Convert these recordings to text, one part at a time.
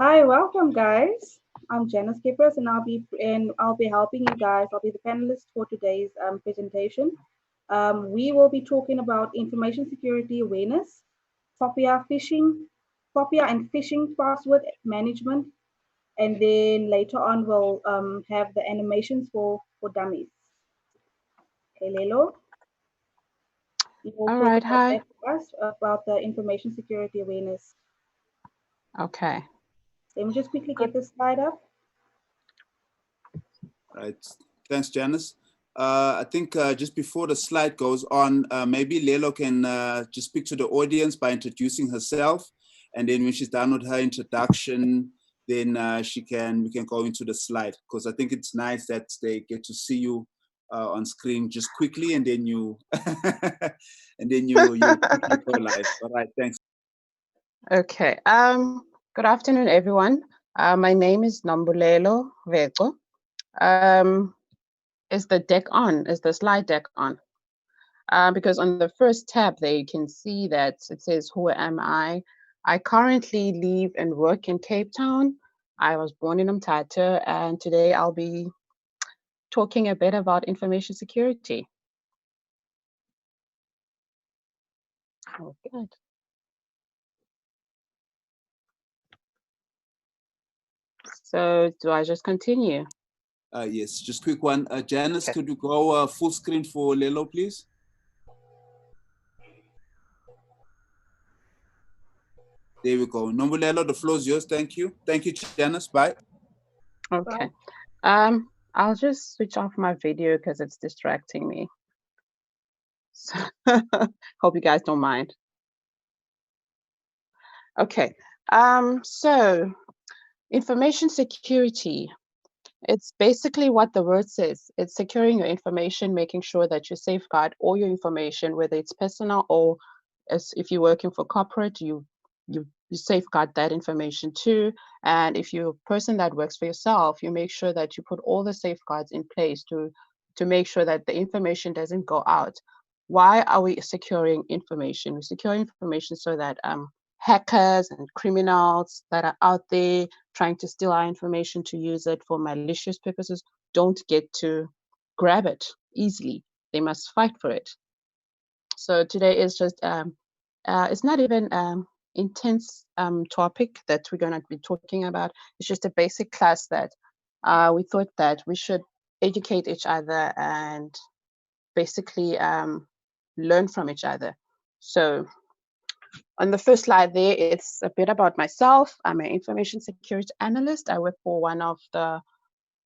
Hi, welcome guys. I'm Janice Kipras and I'll be helping you guys. I'll be the panelist for today's presentation. We will be talking about information security awareness, POPIA phishing, POPIA and phishing password management, and then later on we'll have the animations for dummies. Okay, Lelo, you will All talk right, about hi. that for us about the information security awareness. Okay, Let me just quickly good. get this slide up. Right. Thanks, Janice. I think just before the slide goes on, maybe Lelo can just speak to the audience by introducing herself, and then when she's done with her introduction, then we can go into the slide, because I think it's nice that they get to see you on screen just quickly, and then you you quickly go live. All right, thanks. Okay. Good afternoon, everyone. My name is Nambulelo Veko. Is the deck on? Is the slide deck on? Because on the first tab there, you can see that it says, "Who am I?" I currently live and work in Cape Town. I was born in Umtata, and today I'll be talking a bit about information security. Oh, good. So do I just continue? Yes, just quick one. Janice, could you go full screen for Lelo, please? There we go. Nombulelo, the floor is yours. Thank you. Thank you, Janice. Bye. Okay. I'll just switch off my video because it's distracting me. So hope you guys don't mind. Okay. So information security. It's basically what the word says. It's securing your information, making sure that you safeguard all your information, whether it's personal or as if you're working for corporate, you safeguard that information too. And if you're a person that works for yourself, you make sure that you put all the safeguards in place to make sure that the information doesn't go out. Why are we securing information? We secure information so that hackers and criminals that are out there trying to steal our information to use it for malicious purposes don't get to grab it easily. They must fight for it. So today is just it's not even intense topic that we're going to be talking about. It's just a basic class that we thought that we should educate each other and basically learn from each other. So on the first slide there, it's a bit about myself. I'm an information security analyst. I work for one of the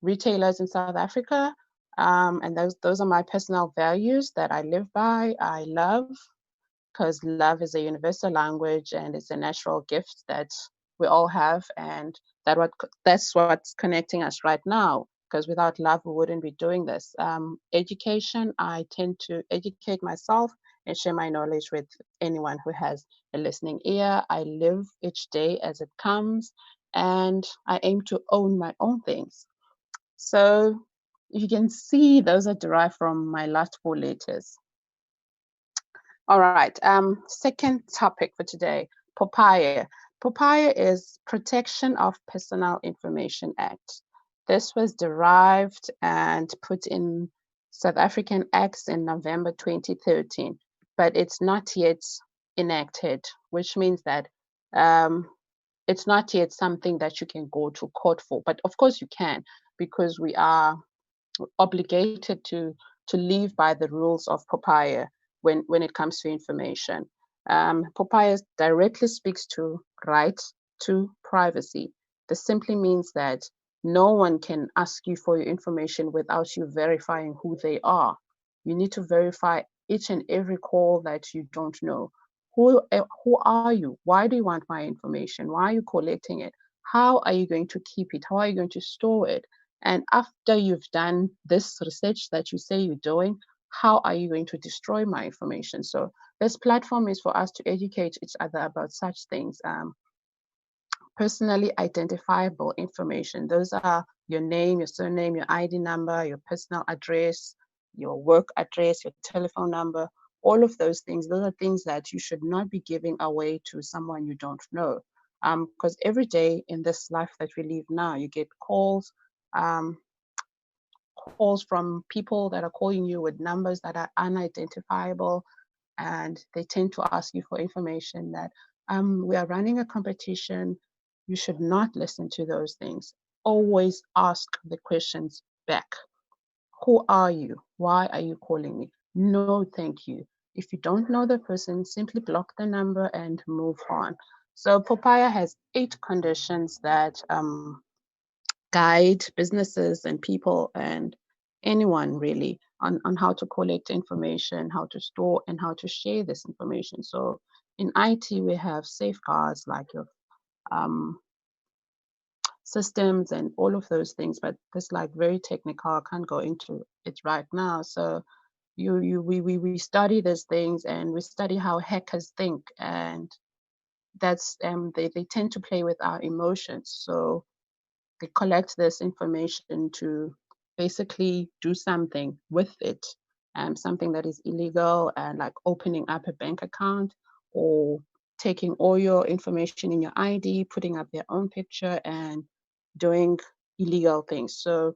retailers in South Africa. And those are my personal values that I live by. I love, because love is a universal language and it's a natural gift that we all have, and that's what's connecting us right now, because without love we wouldn't be doing this. Education, I tend to educate myself and share my knowledge with anyone who has a listening ear. I live each day as it comes, and I aim to own my own things. So you can see those are derived from my last 4 letters. All right, second topic for today, POPIA. POPIA is Protection of Personal Information Act. This was derived and put in South African Acts in November 2013, but it's not yet enacted, which means that it's not yet something that you can go to court for. But of course you can, because we are obligated to live by the rules of POPIA when it comes to information. POPIA directly speaks to right to privacy. This simply means that no one can ask you for your information without you verifying who they are. You need to verify each and every call that you don't know. Who are you? Why do you want my information? Why are you collecting it? How are you going to keep it? How are you going to store it? And after you've done this research that you say you're doing, how are you going to destroy my information? So this platform is for us to educate each other about such things. Personally identifiable information. Those are your name, your surname, your ID number, your personal address, your work address, your telephone number, all of those things. Those are things that you should not be giving away to someone you don't know. Because every day in this life that we live now, you get calls, calls from people that are calling you with numbers that are unidentifiable, and they tend to ask you for information that we are running a competition. You should not listen to those things. Always ask the questions back. Who are you? Why are you calling me? No, thank you. If you don't know the person, simply block the number and move on. So Popeye has 8 conditions that guide businesses and people and anyone really on how to collect information, how to store and how to share this information. So in IT, we have safeguards like your systems and all of those things, but this like very technical. I can't go into it right now. So we study these things and we study how hackers think, and that's they tend to play with our emotions. So they collect this information to basically do something with it, something that is illegal, and like opening up a bank account or taking all your information in your ID, putting up their own picture and doing illegal things. So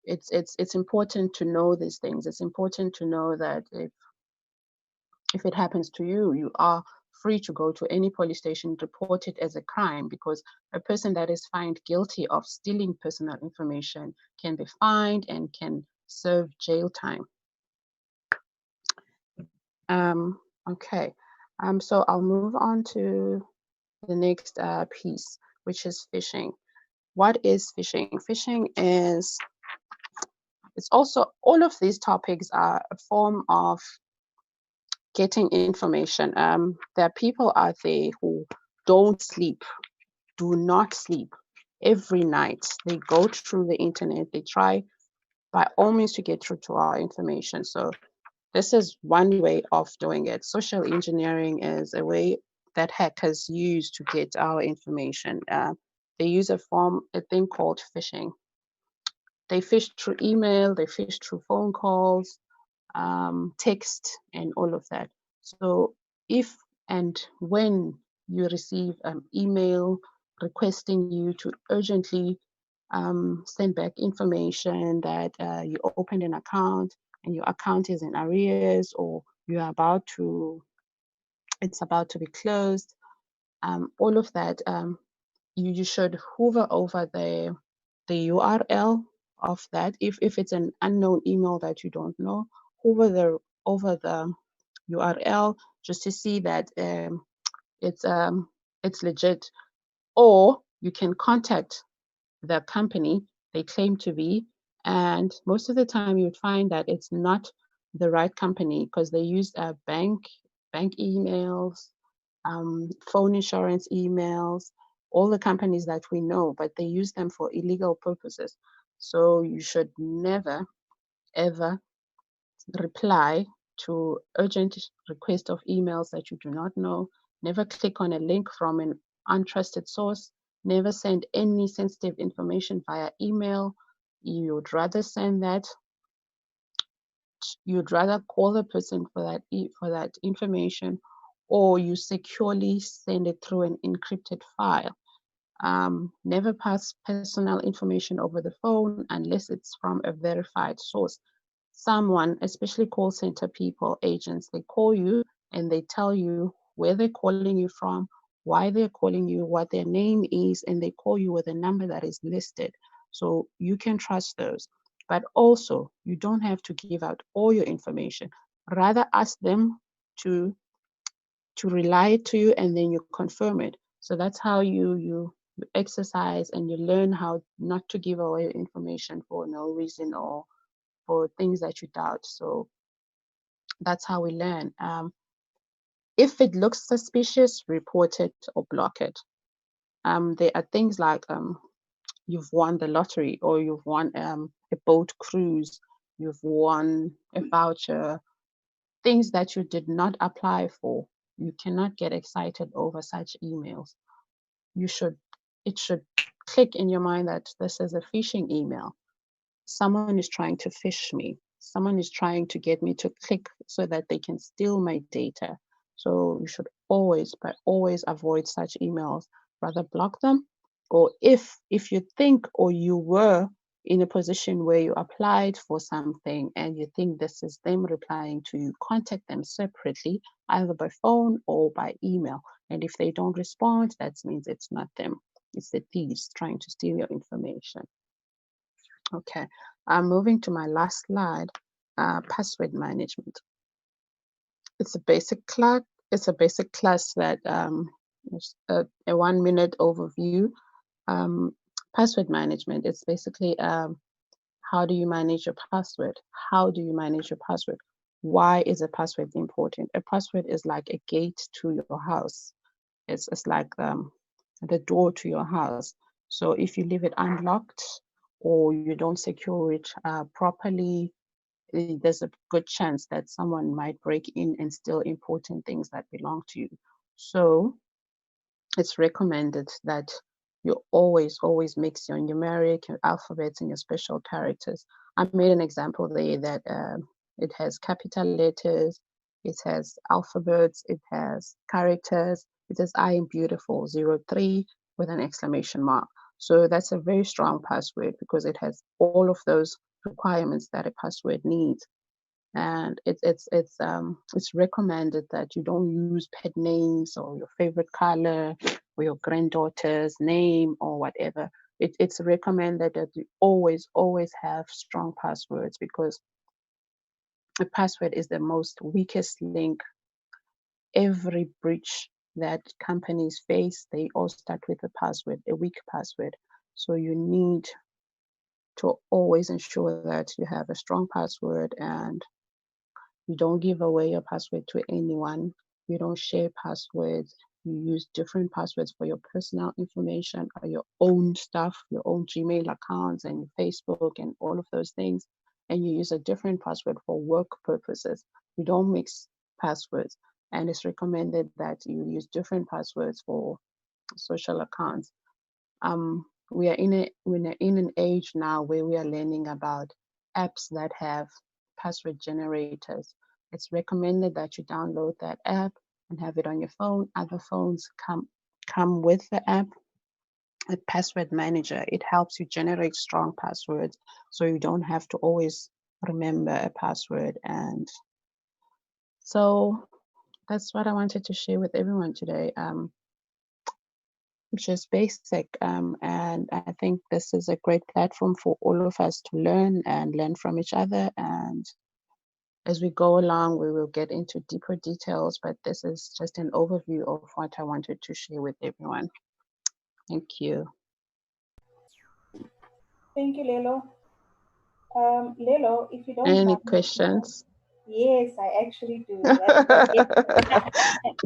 it's important to know these things. It's important to know that if it happens to you, you are free to go to any police station, report it as a crime, because a person that is found guilty of stealing personal information can be fined and can serve jail time. Okay, so I'll move on to the next piece, which is phishing. What is phishing? Phishing is, it's also, all of these topics are a form of getting information. There are people out there who don't sleep, do not sleep every night. They go through the internet, they try by all means to get through to our information. So this is one way of doing it. Social engineering is a way that hackers use to get our information. They use a thing called phishing. They fish through email, they fish through phone calls, text, and all of that. So if and when you receive an email requesting you to urgently send back information that you opened an account and your account is in arrears, or it's about to be closed, all of that, you should hover over the URL of that. If it's an unknown email that you don't know, hover over the URL just to see that it's legit. Or you can contact the company they claim to be, and most of the time you'd find that it's not the right company because they use bank emails, phone insurance emails, all the companies that we know, but they use them for illegal purposes. So you should never ever reply to urgent request of emails that you do not know. Never click on a link from an untrusted source. Never send any sensitive information via email. You'd rather send that. You'd rather call the person for that information, or you securely send it through an encrypted file. Never pass personal information over the phone unless it's from a verified source. Someone, especially call center people, agents, they call you and they tell you where they're calling you from, why they're calling you, what their name is, and they call you with a number that is listed. So you can trust those. But also, you don't have to give out all your information. Rather ask them to rely to you and then you confirm it. So that's how you exercise and you learn how not to give away information for no reason or for things that you doubt. So that's how we learn. If it looks suspicious, report it or block it. There are things like you've won the lottery, or you've won a boat cruise, you've won a voucher, things that you did not apply for. You cannot get excited over such emails. It should click in your mind that this is a phishing email. Someone is trying to phish me. Someone is trying to get me to click so that they can steal my data. So you should always, but always avoid such emails. rather block them. Or if you think, or you were in a position where you applied for something and you think this is them replying to you, contact them separately, either by phone or by email. And if they don't respond, that means it's not them. It's the thieves trying to steal your information. Okay, I'm moving to my last slide, password management. It's a basic class. It's a basic class that is a 1 minute overview. Password management. It's basically how do you manage your password? How do you manage your password? Why is a password important? A password is like a gate to your house. It's like the door to your house. So if you leave it unlocked or you don't secure it properly, there's a good chance that someone might break in and steal important things that belong to you. So it's recommended that you always mix your numeric, your alphabets, and your special characters. I made an example there that it has capital letters, it has alphabets, it has characters, it says I am beautiful 03 with an exclamation mark. So that's a very strong password because it has all of those requirements that a password needs. And it's recommended that you don't use pet names or your favorite color or your granddaughter's name or whatever. It's recommended that you always have strong passwords, because a password is the most weakest link. Every breach that companies face, they all start with a password, a weak password. So you need to always ensure that you have a strong password, and you don't give away your password to anyone. You don't share passwords. You use different passwords for your personal information or your own stuff, your own Gmail accounts and Facebook and all of those things. And you use a different password for work purposes. You don't mix passwords. And it's recommended that you use different passwords for social accounts. We are in an age now where we are learning about apps that have password generators. It's recommended that you download that app and have it on your phone. Other phones come with the app, a password manager. It helps you generate strong passwords, so you don't have to always remember a password. And so that's what I wanted to share with everyone today. Just basic, and I think this is a great platform for all of us to learn from each other. And as we go along, we will get into deeper details, but this is just an overview of what I wanted to share with everyone. Thank you. Thank you, Lelo. Lelo, if you don't Any mind. questions? Yes, I actually do.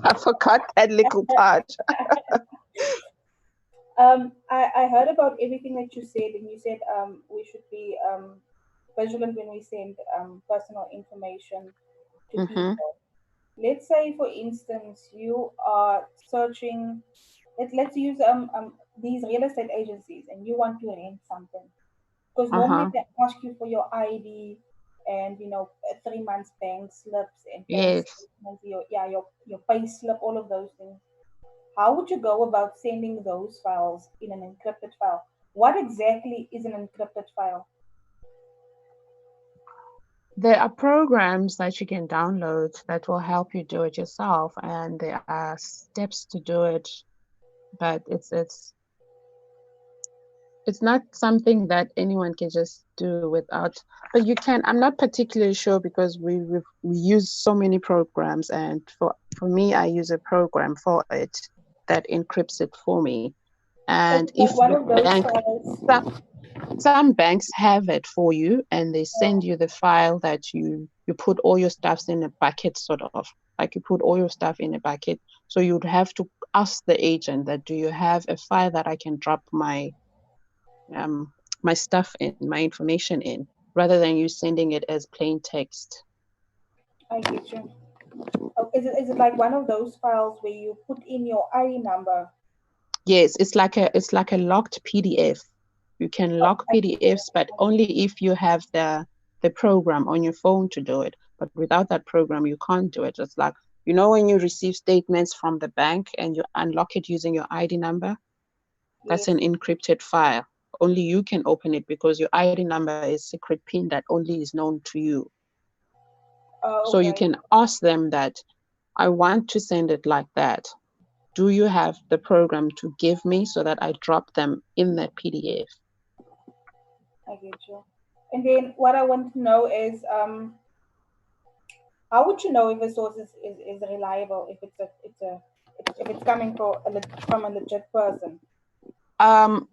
I forgot that little part. I heard about everything that you said, and you said we should be vigilant when we send personal information to people. Let's say, for instance, you are searching. Let's use these real estate agencies, and you want to rent something, because normally they ask you for your ID and 3 months bank slips and bank Yes. statements, your pay slip, all of those things. How would you go about sending those files in an encrypted file? What exactly is an encrypted file? There are programs that you can download that will help you do it yourself, and there are steps to do it, but it's not something that anyone can just do without. But you can. I'm not particularly sure, because we use so many programs, and for me, I use a program for it that encrypts it for me. And It's if like one the of those bank, files. some banks have it for you, and they send you the file that you put all your stuffs in a bucket, sort of like you put all your stuff in a bucket. So you'd have to ask the agent that, do you have a file that I can drop my my stuff in, my information in, rather than you sending it as plain text. I get you. Oh, is it like one of those files where you put in your ID number? Yes, it's like a locked PDF. You can Oh, lock I get you. PDFs, but I get only if you have the program on your phone to do it. But without that program, you can't do it. It's like, when you receive statements from the bank and you unlock it using your ID number, That's Yes. an encrypted file. Only you can open it because your ID number is secret PIN that only is known to you. So you Okay. can ask them that I want to send it like that. Do you have the program to give me so that I drop them in that PDF? I get you. And then what I want to know is, how would you know if a source is reliable, if if it's coming from a legit person?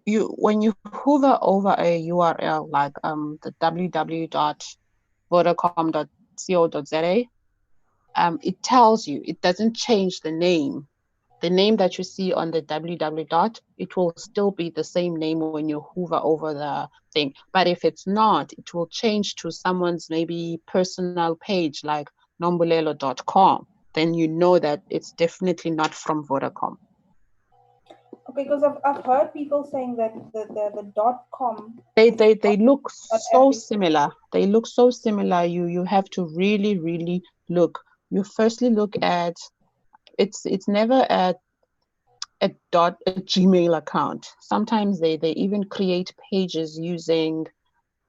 You when you hover over a URL like the www.vodacom.co.za, it tells you, it doesn't change the name. The name that you see on the www dot, it will still be the same name when you hover over the thing. But if it's not, it will change to someone's maybe personal page like nombulelo.com. Then you know that it's definitely not from Vodacom. Okay, because I've heard people saying that the .com They is they they look not so everything. similar. They look so similar. You have to really look. You firstly look at, it's never a Gmail account. Sometimes they even create pages using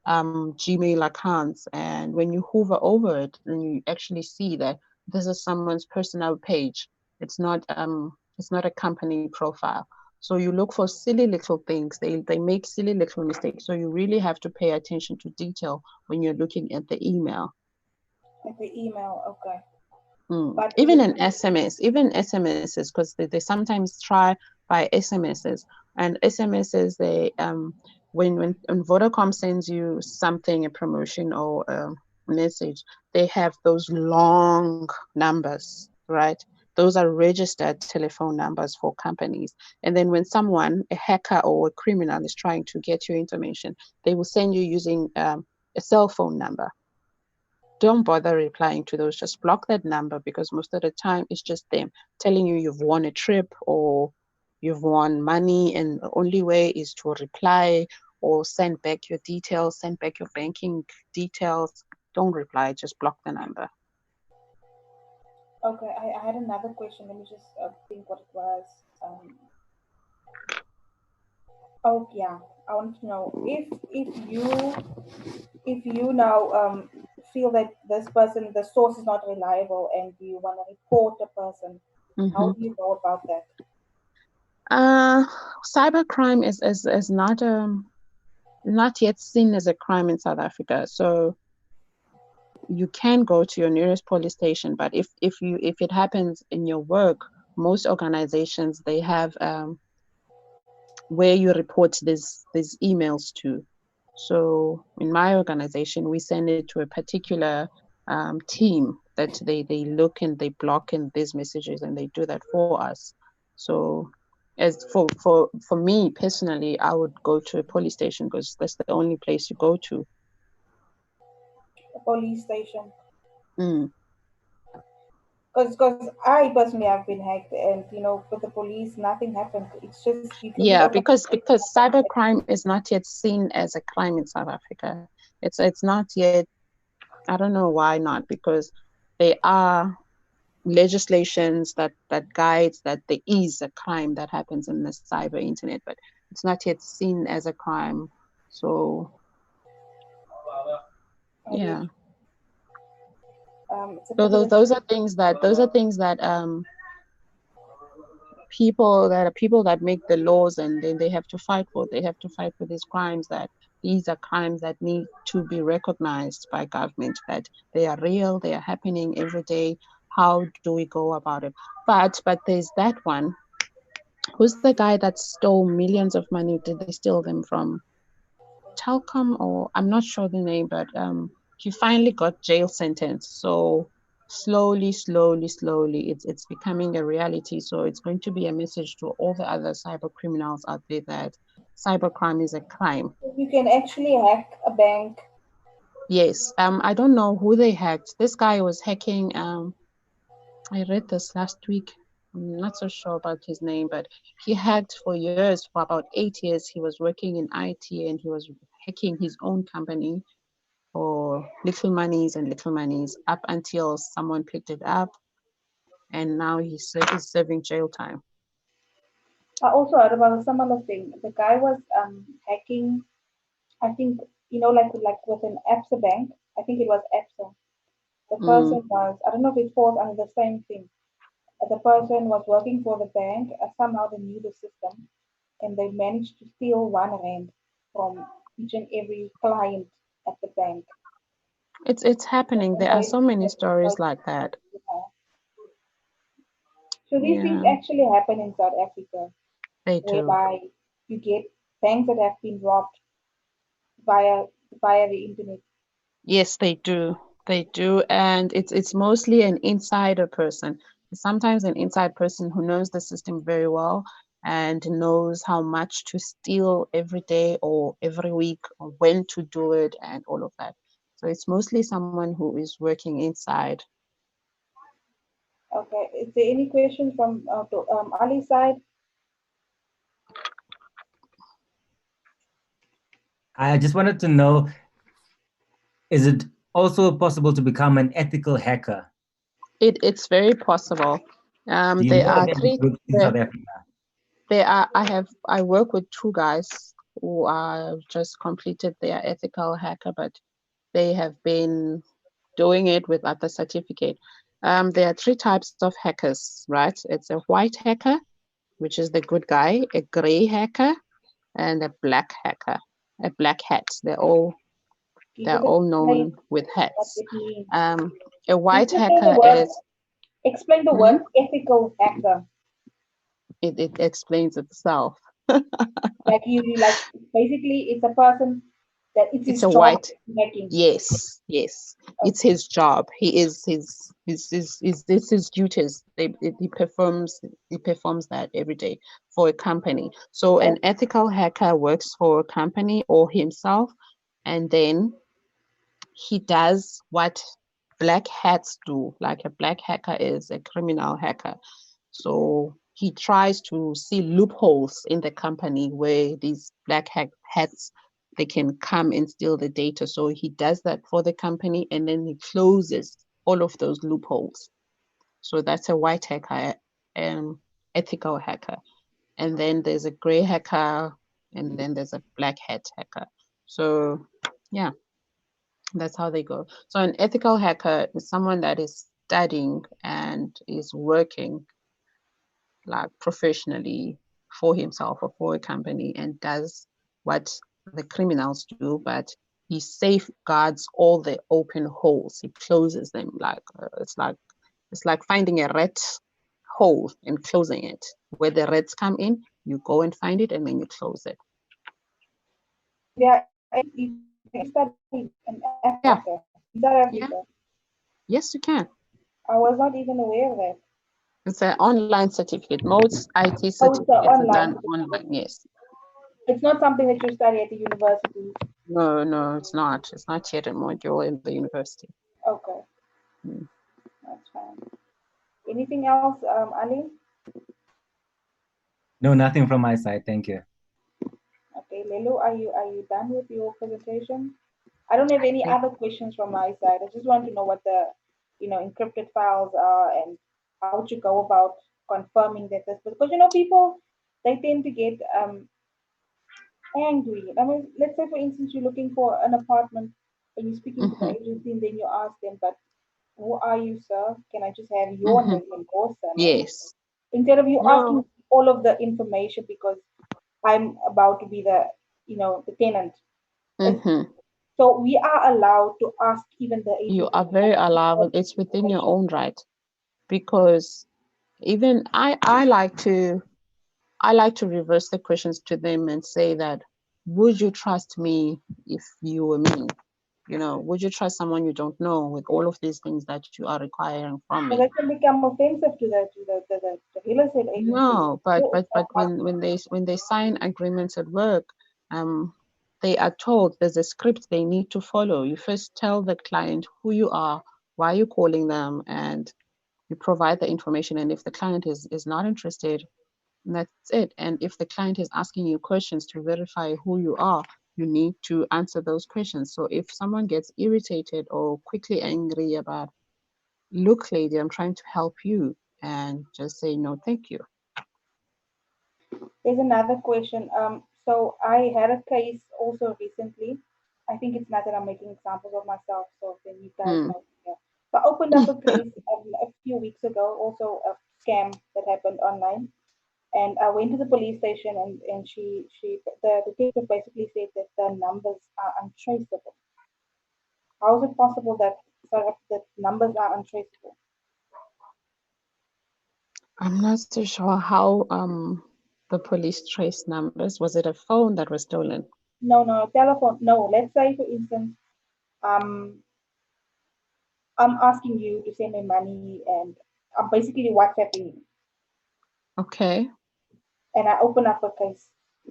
Gmail accounts, and when you hover over it, then you actually see that this is someone's personal page. It's not a company profile. So you look for silly little things. They make silly little mistakes. So you really have to pay attention to detail when you're looking at the email. Like the email, okay. Mm. But if Even it's an SMS, even SMSs, because they sometimes try by SMSs, and SMSs, they when Vodacom sends you something, a promotion or a message, they have those long numbers, right? Those are registered telephone numbers for companies. And then when someone, a hacker or a criminal, is trying to get your information, they will send you using a cell phone number. Don't bother replying to those. Just block that number, because most of the time it's just them telling you you've won a trip or you've won money, and the only way is to reply or send back your details, send back your banking details. Don't reply, just block the number. okay, I had another question. Let me just think what it was. Oh yeah, I want to know if you now feel that this person, the source is not reliable, and you want to report a person, how Mm-hmm. do you go about that? uh Cybercrime is not yet seen as a crime in South Africa. So you can go to your nearest police station, but if it happens in your work, most organizations, they have where you report these emails to. So in my organization, we send it to a particular team that they look and they block in these messages, and they do that for us. So as for me personally, I would go to a police station because that's the only place you go to. A police station? Mm. Because I personally have been hacked, and with the police, nothing happened. It's just you Yeah, don't know. because cybercrime is not yet seen as a crime in South Africa. It's not yet. I don't know why not, because there are legislations that guides that there is a crime that happens in the cyber internet, but it's not yet seen as a crime. So I get yeah, it's a so bit of a those are things that people that make the laws, and then they have to fight for. They have to fight for these crimes, that these are crimes that need to be recognized by government, that they are real, they are happening every day. How do we go about it? But there's that one. Who's the guy that stole millions of money? Did they steal them from Telcom, or I'm not sure the name, but he finally got jail sentence. So slowly, it's becoming a reality. So it's going to be a message to all the other cyber criminals out there that cybercrime is a crime. you can actually hack a bank. Yes. I don't know who they hacked. This guy was hacking. I read this last week. I'm not so sure about his name, but he hacked for years. For about 8 years, he was working in IT, and he was hacking his own company for little monies up until someone picked it up, and now he's serving jail time. I also heard about a similar thing. The guy was hacking. I think like with an ABSA bank. I think it was ABSA. The Mm. person was, I don't know if it falls under the same thing. The person was working for the bank. Somehow they knew the system, and they managed to steal 1 rand from each and every client at the bank. It's happening. There are so many stories like that. So these things Yeah, actually happen in South Africa, they do. whereby you get banks that have been robbed via via the internet. Yes, they do. They do, and it's mostly an insider person. Sometimes an inside person who knows the system very well and knows how much to steal every day or every week or when to do it and all of that. So it's mostly someone who is working inside. Okay, is there any questions from Ali's side? I just wanted to know, is it also possible to become an ethical hacker? It's very possible. Do you There know of are any three. groups in South Africa? There are. I work with two guys who are just completed their ethical hacker, but they have been doing it with other certificate. There are three types of hackers, right? It's a white hacker, which is the good guy, a gray hacker, and a black hacker, a black hat. Can They're you all explain known with what hats. it means? Um, a Can white you explain the hacker word? is Explain the mhm, word ethical hacker. it explains itself. Like you like basically it's a person that it's It's his a job white. hacking. Yes, yes. It's Okay. his job. He is this his duties. He performs that every day for a company. So an Okay. ethical hacker works for a company or himself, and then he does what black hats do. Like a black hacker is a criminal hacker. So he tries to see loopholes in the company where these hats they can come and steal the data. So he does that for the company and then he closes all of those loopholes. So that's a white hacker, ethical hacker. And then there's a gray hacker, and then there's a black hat hacker. So yeah, that's how they go. So an ethical hacker is someone that is studying and is working like professionally for himself or for a company and does what the criminals do, but he safeguards all the open holes. He closes them it's like finding a rat hole and closing it. Where the rats come in, you go and find it and then you close it. Yeah, you can study in Yeah, Africa, in South yeah, Africa. yes, you can. I was not even aware of that. It's an online certificate. Most IT Oh, it's certificates are online done certificate. online. Yes. It's not something that you study at the university. No, no, it's not. It's not yet a module in the university. Okay, Mm. that's fine. Anything else, Ali? No, nothing from my side. Thank you. Okay, Lelu, are you done with your presentation? I don't have I any think. other questions from my side. I just want to know what the encrypted files are and how to go about confirming that this because people they tend to get angry. I mean, let's say for instance you're looking for an apartment and you're speaking to the Mm-hmm, agency and then you ask them, but who are you, sir? Can I just have your mm-hmm. name and your surname? Yes. Instead of you No. asking all of the information because I'm about to be the tenant. It's, Mm-hmm. so we are allowed to ask even the You agency are very allowed. It's within your information. own right because even I like to reverse the questions to them and say that, would you trust me if you were me? Would you trust someone you don't know with all of these things that you are requiring from So me? that can become offensive to the real estate agency. No, but So but it's but not us. when they sign agreements at work, um, they are told there's a script they need to follow. You first tell the client who you are, why you're calling them, and you provide the information. And if the client is not interested, that's it. And if the client is asking you questions to verify who you are, you need to answer those questions. So if someone gets irritated or quickly angry about, look, lady, I'm trying to help you, and just say no, thank you. There's another question. So I had a case also recently. I think it's not that I'm making examples of myself, so then you guys Hmm. know. Yeah. So I opened up a case a few weeks ago, also a scam that happened online. And I went to the police station, and the detective basically said that the numbers are untraceable. How is it possible that the numbers are untraceable? I'm not so sure how the police trace numbers. Was it a phone that was stolen? No, no, telephone. No, let's say for instance, um, I'm asking you to send me money, and I'm basically WhatsApping you, Okay. and I open up a case.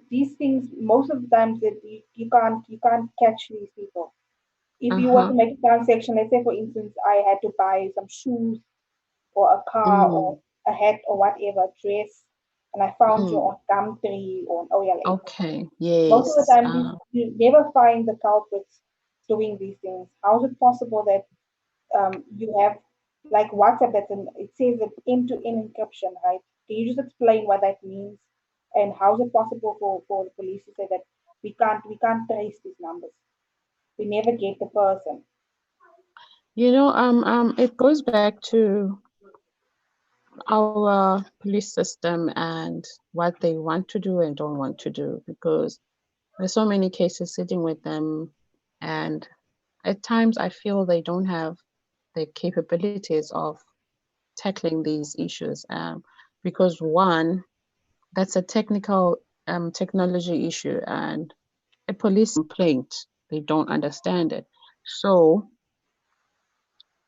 These things, most of the times, that you can't catch these people. If you want Uh-huh. to make a transaction, let's say for instance, I had to buy some shoes or a car Mm. or a hat or whatever, dress, and I found you Mm. on Gumtree or on OLX. Okay. Most of the Yes. time, you never find the culprits doing these things. How is it possible that you have like WhatsApp it says that end-to-end encryption, right? Can you just explain what that means and how is it possible for the police to say that we can't trace these numbers? We never get the person. It goes back to our police system and what they want to do and don't want to do, because there's so many cases sitting with them, and at times I feel they don't have the capabilities of tackling these issues. Because one, that's a technology issue, and a police complaint, they don't understand it. So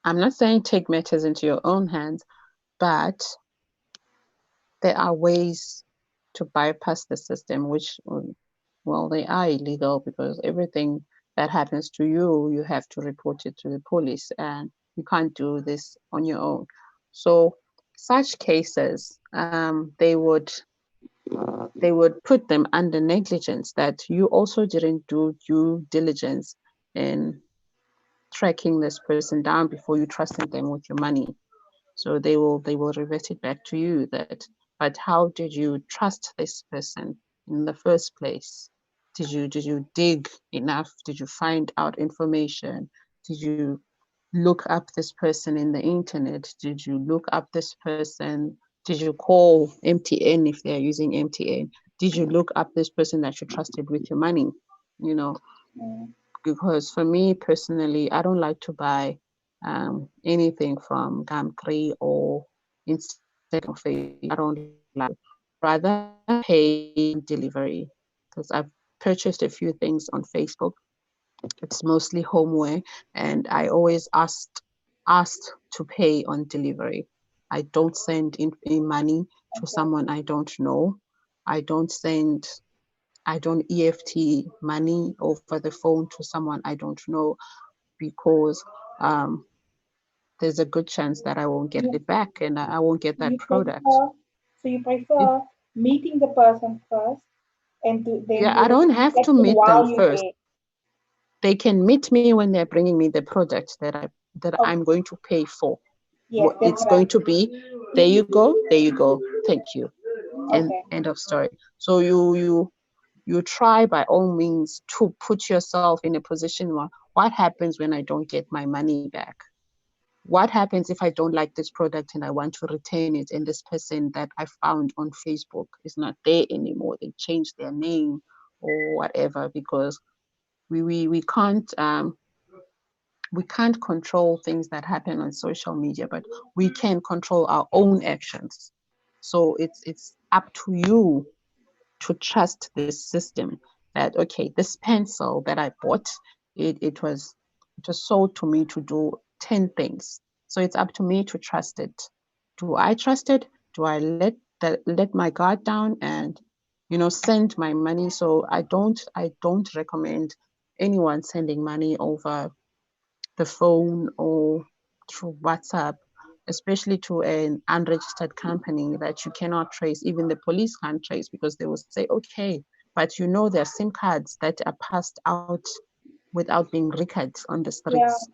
I'm not saying take matters into your own hands, but there are ways to bypass the system, which, well, they are illegal, because everything that happens to you, you have to report it to the police, and you can't do this on your own. So such cases, they would put them under negligence, that you also didn't do due diligence in tracking this person down before you trusted them with your money. So they will revert it back to you, that, but how did you trust this person in the first place? Did you dig enough? Did you find out information? Did you look up this person in the internet? Did you look up this person? Did you call MTN if they're using MTN? Did you look up this person that you trusted with your money? You know, Mm, because for me personally, I don't like to buy anything from Gumtree or Instagram or Facebook. I don't like to. Rather pay delivery, because I've purchased a few things on Facebook. It's mostly homeware, and I always asked to pay on delivery. I don't send in money to okay. someone I don't know. I don't send I don't EFT money over the phone to someone I don't know, because um, there's a good chance that I won't get You it back, and I won't get that you product. prefer so you It, prefer meeting the person first and then yeah, do I the don't have to transaction meet them while you're first. there. They can meet me when they're bringing me the product that I'm Okay. going to pay for. Yes, that's It's what I. going to be, there you go, thank you, and Okay. end of story. So you try by all means to put yourself in a position where, what happens when I don't get my money back? What happens if I don't like this product and I want to return it, and this person that I found on Facebook is not there anymore? They changed their name or whatever, because we can't control things that happen on social media, but we can control our own actions. So it's up to you to trust this system, that okay, this pencil that I bought, it was sold to me to do 10 things. So it's up to me to trust it. Do I trust it? Do I let my guard down and send my money? So I don't recommend anyone sending money over the phone or through WhatsApp, especially to an unregistered company that you cannot trace. Even the police can't trace, because they will say, okay, but there are SIM cards that are passed out without being recorded on the Yeah. streets.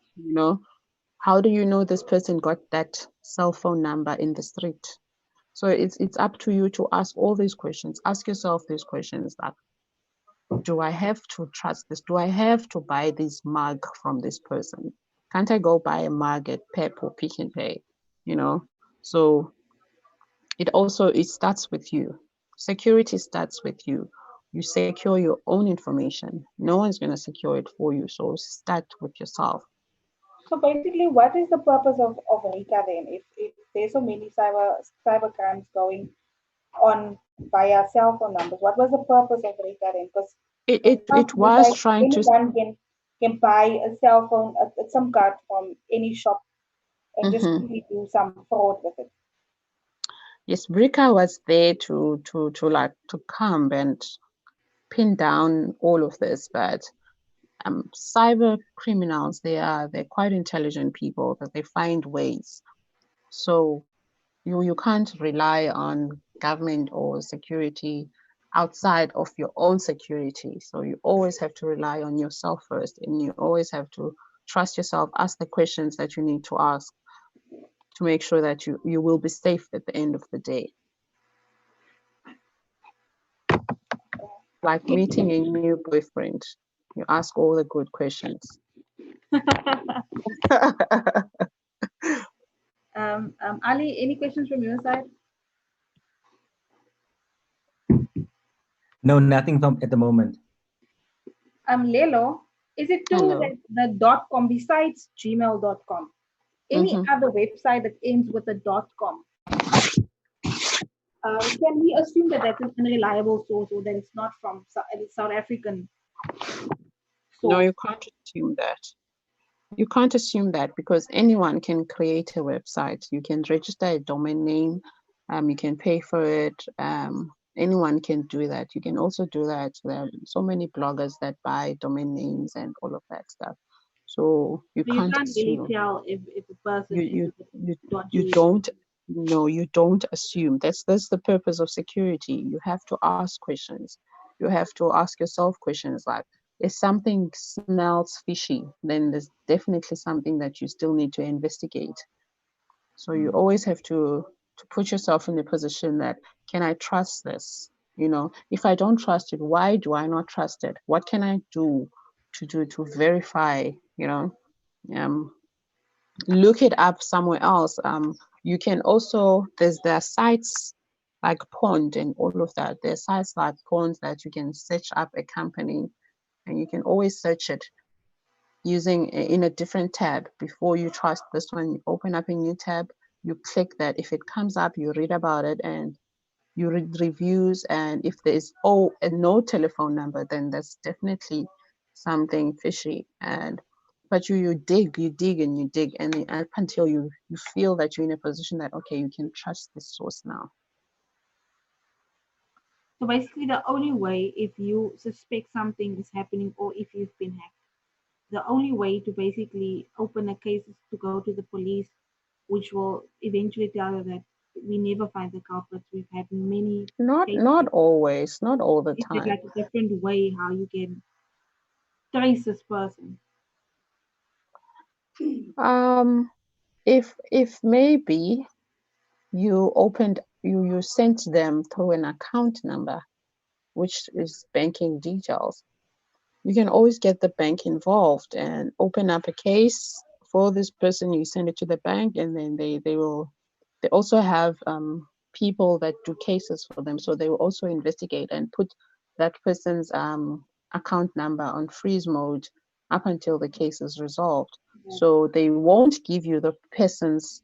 How do you know this person got that cell phone number in the street? So it's up to you to ask all these questions. Ask yourself these questions like, do I have to trust this? Do I have to buy this mug from this person? Can't I go buy a mug at Pep or Pick and Pay? You know, so it starts with you. Security starts with you. You secure your own information. No one's going to secure it for you. So start with yourself. So basically, what is the purpose of RICA then? If there's so many cyber crimes going on via cell phone numbers, what was the purpose of RICA then? Because It was like trying to. anyone can buy a cell phone, some card from any shop, and just Mhm. simply do some fraud with it. Yes, Brika was there to come and pin down all of this, but cyber criminals, they're quite intelligent people, that they find ways. So you can't rely on government or security outside of your own security. So you always have to rely on yourself first, and you always have to trust yourself, ask the questions that you need to ask to make sure that you will be safe at the end of the day. Like meeting a new boyfriend, you ask all the good questions. Ali, any questions from your side? No, nothing from at the moment. Lelo, is it true Hello. that the .com besides gmail.com, any other website that ends with a .com? Can we assume that that's an unreliable source or that it's not from South African source? No, you can't assume that. You can't assume that because anyone can create a website. You can register a domain name. You can pay for it. Anyone can do that. You can also do that. There are so many bloggers that buy domain names and all of that stuff. So you So you can't can't really assume. tell if a person You is you you dodgy. don't. No, you don't assume. That's the purpose of security. You have to ask questions. You have to ask yourself questions like, if something smells fishy, then there's definitely something that you still need to investigate. So you always have to put yourself in the position that, can I trust this? You know, if I don't trust it, why do I not trust it? What can I do to verify? You know, um, look it up somewhere else. You can also, there are sites like Pond and all of that. There are sites like Pond that you can search up a company, and you can always search it using in a different tab. Before you trust this one, you open up a new tab, you click that. If it comes up, you read about it and you read reviews. And if there is no telephone number, then that's definitely something fishy. And but you dig and you dig, and up until you feel that you're in a position that, okay, you can trust this source now. So basically, the only way, if you suspect something is happening or if you've been hacked, the only way to basically open a case is to go to the police, which will eventually tell you that we never find the culprits. We've had many cases. Not always, not all the Is it time. like a different way how you can trace this person? If maybe you sent them through an account number, which is banking details, you can always get the bank involved and open up a case for this person. You send it to the bank, and then they also have people that do cases for them, so they will also investigate and put that person's account number on freeze mode up until the case is resolved. So they won't give you the person's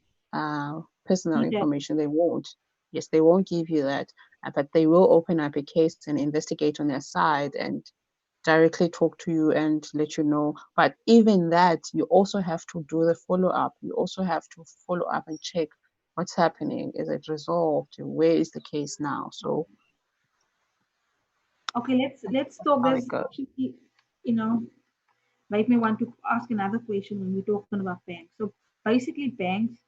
personal information. They won't. Yes, they won't give you that, but they will open up a case and investigate on their side and directly talk to you and let you know. But even that, you also have to do the follow-up. You also have to follow up and check what's happening. Is it resolved? Where is the case now? So Okay, let's talk how this. it goes. You know, made me want to ask another question when we're talking about banks. So basically, banks,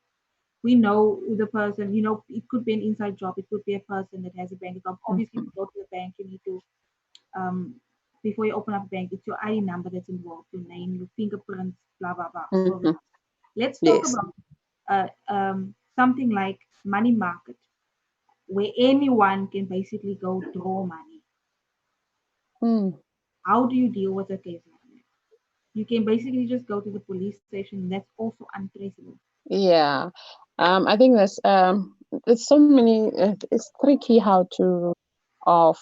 we know the person. You know, it could be an inside job. It could be a person that has a bank account. Obviously, to go to the bank, you need to before you open up a bank, it's your ID number that's involved, your name, your fingerprints, blah blah blah. Let's talk Yes. about something like money market. where anyone can basically go draw money. Mm, How do you deal with a case like that? You can basically just go to the police station. That's also untraceable. yeah. I think there's so many. It's tricky how to of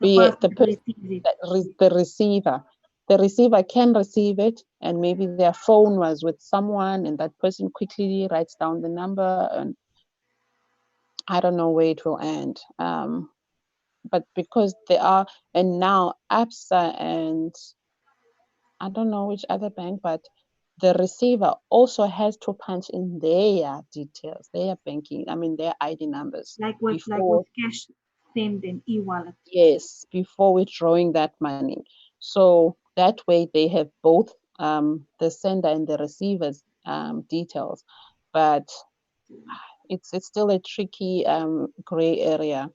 The be it person the that person receives it. that the receiver. The receiver can receive it, and maybe their phone was with someone, and that person quickly writes down the number, and I don't know where it will end. But because they are, and now ABSA and I don't know which other bank, but the receiver also has to punch in their details, their banking, I mean, their ID numbers Like with before, cash send and e-wallet. yes, before withdrawing that money. So that way they have both the sender and the receiver's details. But it's still a tricky gray area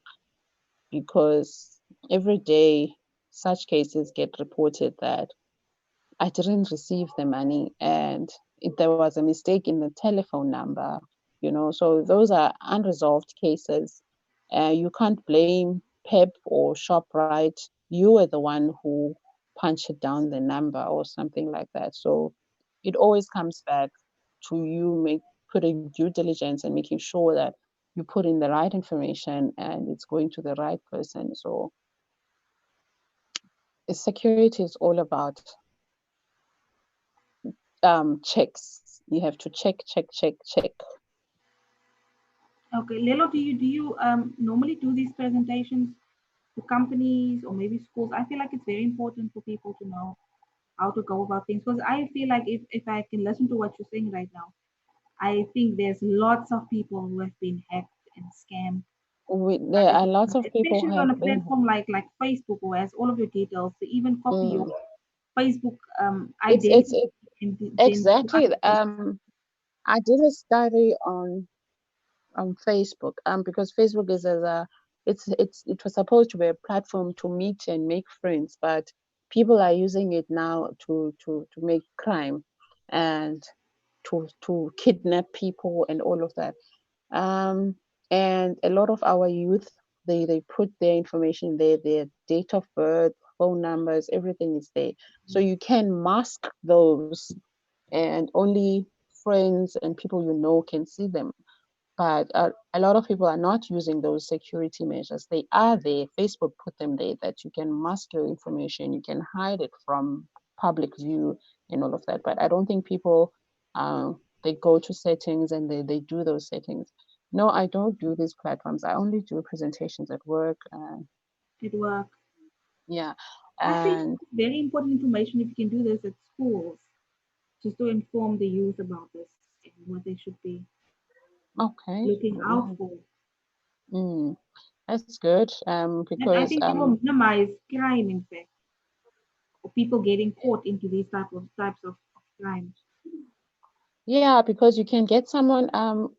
because every day such cases get reported that I didn't receive the money and there was a mistake in the telephone number, so those are unresolved cases. You can't blame PEP or ShopRite. You were the one who punched down the number or something like that. So it always comes back to you putting due diligence and making sure that you put in the right information and it's going to the right person. So security is all about checks. You have to check, check, check, check. Okay, Lelo, do you normally do these presentations to companies or maybe schools? I feel like it's very important for people to know how to go about things because I feel like if I can listen to what you're saying right now, I think there's lots of people who have been hacked and scammed. There are lots of people who Especially on have a been. platform like Facebook, who has all of your details, to even copy your Mm, Facebook it's identity and then to exactly. other places. I did a study on Facebook. Because Facebook is as a it was supposed to be a platform to meet and make friends, but people are using it now to make crime and to kidnap people and all of that. Um, and a lot of our youth, they put their information there, their date of birth, phone numbers, everything is there. So you can mask those, and only friends and people you know can see them. But a lot of people are not using those security measures. They are there. Facebook put them there that you can mask your information, you can hide it from public view and all of that. But I don't think people they go to settings and they do those settings. No, I don't do these platforms. I only do presentations at work. At work. Yeah, I feel and it's very important information if you can do this at schools, just to inform the youth about this and what they should be okay, looking out yeah, for. mm, that's good. And I Because think that will minimize crime, in fact, or people getting caught into these types of crime. Yeah, because you can get someone,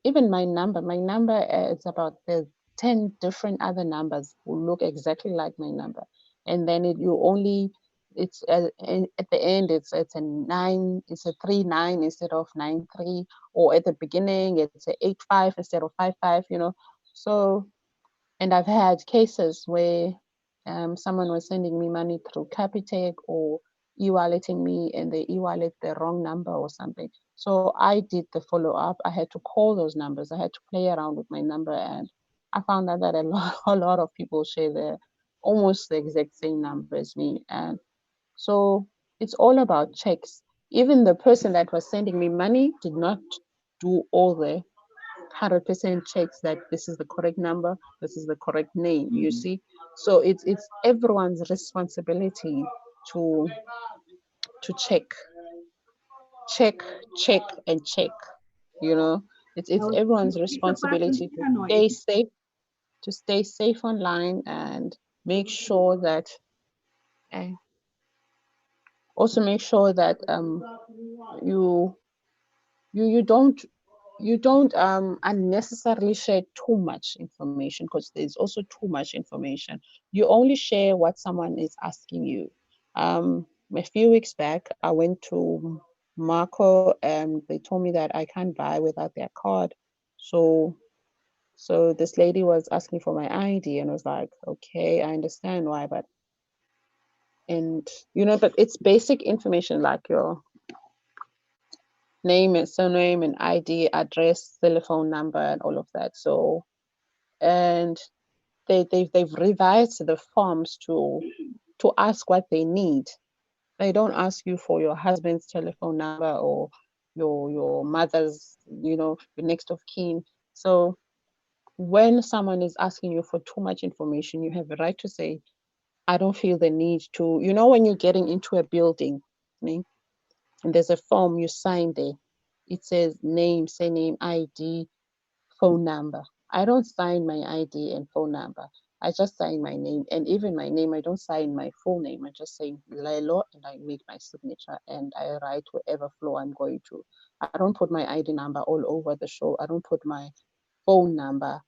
even my number, it's about the 10 different other numbers who look exactly like my number. And then it's at the end, it's a nine, it's a 3 9 instead of 9 3, or at the beginning, it's a 8 5 instead of 5 5. So, and I've had cases where someone was sending me money through Capitec or e-walleting me and they e-wallet the wrong number or something. So I did the follow up. I had to call those numbers. I had to play around with my number, and I found out that a lot of people share almost the exact same number as me. And so it's all about checks. Even the person that was sending me money did not do all the 100% checks that this is the correct number, this is the correct name, you Mhm. see. So it's everyone's responsibility to check, check, check, and check. you know it's So everyone's it's a person responsibility to paranoid. stay safe, online, and make sure that uh, also make sure that you you don't unnecessarily share too much information, because there's also too much information. You only share what someone is asking you. A few weeks back, I went to Marco and they told me that I can't buy without their card. So So this lady was asking for my ID and I was like, okay, I understand why, but but it's basic information like your name and surname and ID, address, telephone number, and all of that. So, and they've revised the forms to ask what they need. They don't ask you for your husband's telephone number or your mother's, next of kin. So when someone is asking you for too much information, you have a right to say, I don't feel the need to, when you're getting into a building, and there's a form you sign there. It says name, surname, ID, phone number. I don't sign my ID and phone number. I just sign my name. And even my name, I don't sign my full name. I just say Lelo and I make my signature and I write wherever floor I'm going to. I don't put my ID number all over the show. I don't put my phone number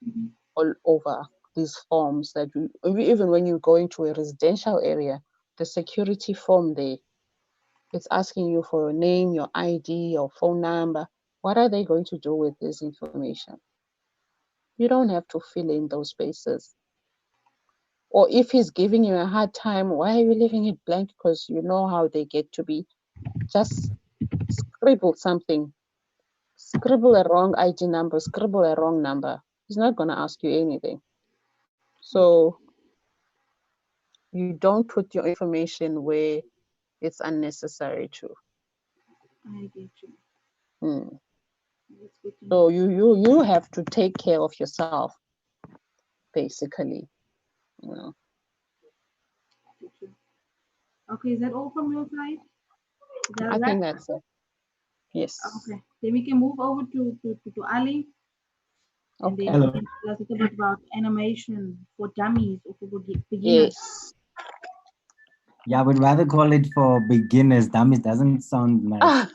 all over these forms that even when you're going to a residential area, the security form there, it's asking you for your name, your ID, your phone number. What are they going to do with this information? You don't have to fill in those spaces. Or if he's giving you a hard time, why are you leaving it blank? Because you know how they get to be. Just scribble something. Scribble a wrong ID number, scribble a wrong number. He's not going to ask you anything. So you don't put your information where it's unnecessary to. I get you. Hmm. That's good to So know. you have to take care of yourself, basically. You know. Get you. Okay, is that all from your side? Is that I right? think that's it. Yes. Okay. Then we can move over to Ali, and then Okay. he Hello. can tell us a little bit about animation for dummies or for beginners. Yes. Yeah, I would rather call it for beginners. Dummies doesn't sound nice.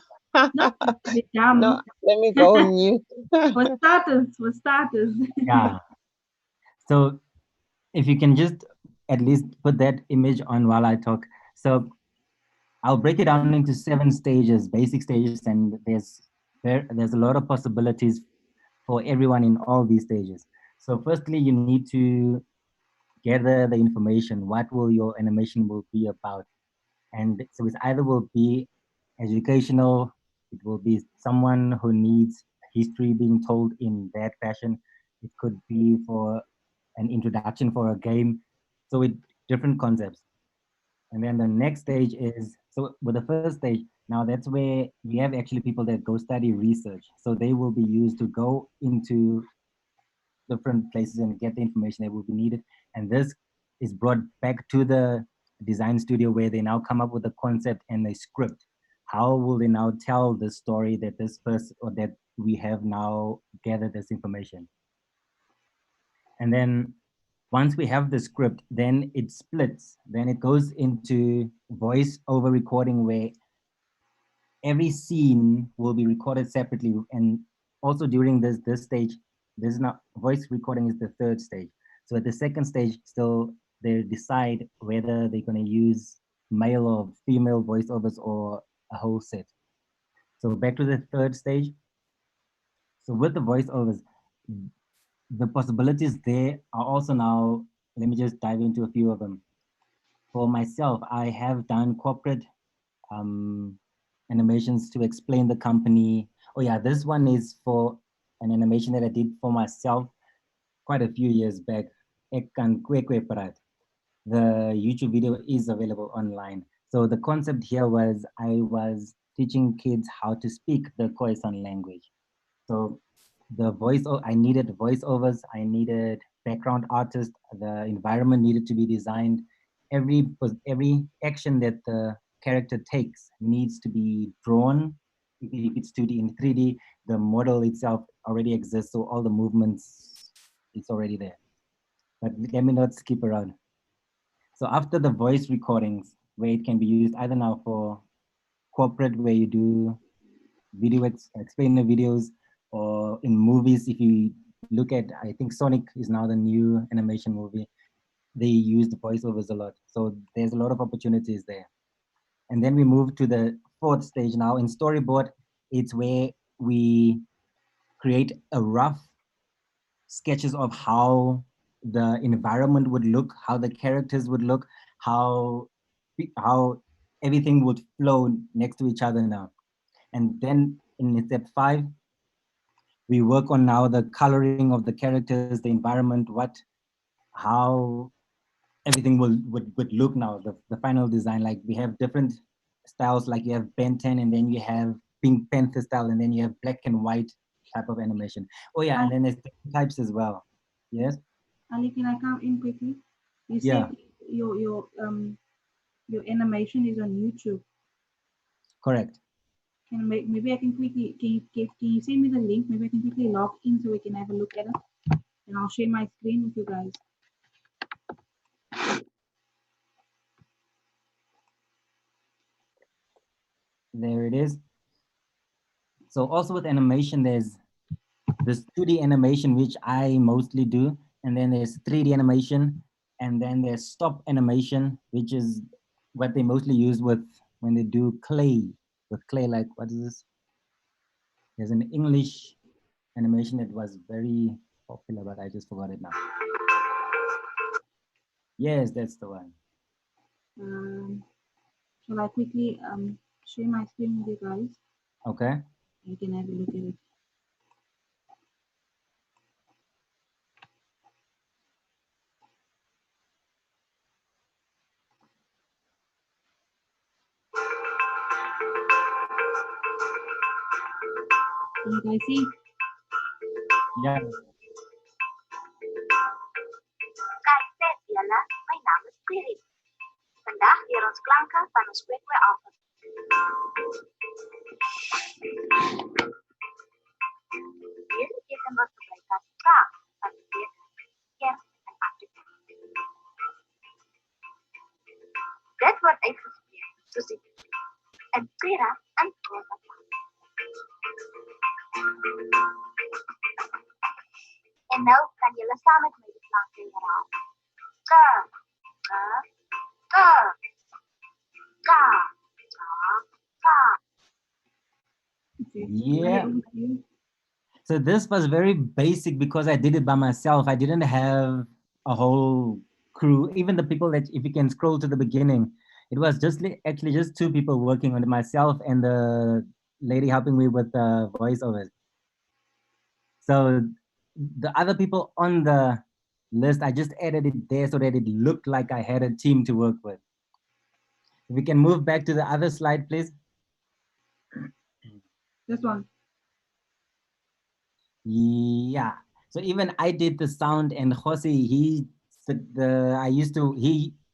Not to be dumb. No, let me go on mute. For starters, for starters. Yeah. So if you can just at least put that image on while I talk. So I'll break it down into 7 stages, basic stages, and there's a lot of possibilities for everyone in all these stages. So firstly, you need to gather the information. What will your animation will be about? And so it either will be educational, it will be someone who needs history being told in that fashion. It could be for an introduction for a game. So with different concepts. And then the next stage is, so with the first stage, now that's where we have actually people that go study research. So they will be used to go into different places and get the information that will be needed. And this is brought back to the design studio where they now come up with a concept and a script. How will they now tell the story that this person or that we have now gathered this information? And then once we have the script, then it splits. Then it goes into voice over recording where every scene will be recorded separately. And also during this stage, there's not voice recording is the third stage. So at the second stage, still they decide whether they're going to use male or female voiceovers or a whole set. So back to the third stage. So with the voiceovers, the possibilities there are also now, let me just dive into a few of them. For myself, I have done corporate um, animations to explain the company. Oh yeah, this one is for an animation that I did for myself quite a few years back. Ekan Kwekwe Parat. The YouTube video is available online. So the concept here was I was teaching kids how to speak the Khoisan language. So the I needed voiceovers, I needed background artists, the environment needed to be designed. Every action that the character takes needs to be drawn. If it's 2D in 3D, the model itself already exists, so all the movements, it's already there. But let me not skip around. So after the voice recordings, where it can be used either now for corporate, where you do explainer videos, or in movies. If you look at, I think Sonic is now the new animation movie. They use the voiceovers a lot. So there's a lot of opportunities there. And then we move to the fourth stage now. In storyboard, it's where we create a rough sketches of how the environment would look, how the characters would look, how how everything would flow next to each other now. And then in step 5, we work on now the coloring of the characters, the environment, how everything would look now, the final design. Like we have different styles, like you have Ben 10, and then you have Pink Panther style, and then you have black and white type of animation. Oh yeah, and then there's different types as well. Yes? Ali, can I come in quickly? You Yeah. said your animation is on YouTube. Correct. Maybe I can quickly, can you send me the link? Maybe I can quickly log in so we can have a look at it. And I'll share my screen with you guys. There it is. So also with animation, there's this 2D animation, which I mostly do. And then there's 3D animation. And then there's stop animation, which is what they mostly use with when they do clay. With clay, like what is this? There's an English animation that was very popular, but I just forgot it now. Yes, that's the one. Shall I quickly share my screen with you guys? Okay. You can have a look at it. Can you guys see? Yeah. Kijk, Jelle, mijn naam is Pbict. Vandaag weer ons klanken van ons quickwear album. Hier beteken wat gebruik as taak van die Pbict en Pbict. Dit word uitgespreek soos die in Pbict en Pbict. En nou kan julle saam met my die klanke herhaal. K, k, k, k, k, k. Okay. Yeah. So this was very basic because I did it by myself. I didn't have a whole crew. Even the people that, if you can scroll to the beginning, it was just actually just 2 people working on it, myself and the lady helping me with the voiceovers. So the other people on the list, I just added it there so that it looked like I had a team to work with. If we can move back to the other slide, please. This one. Yeah. So even I did the sound, and Jose,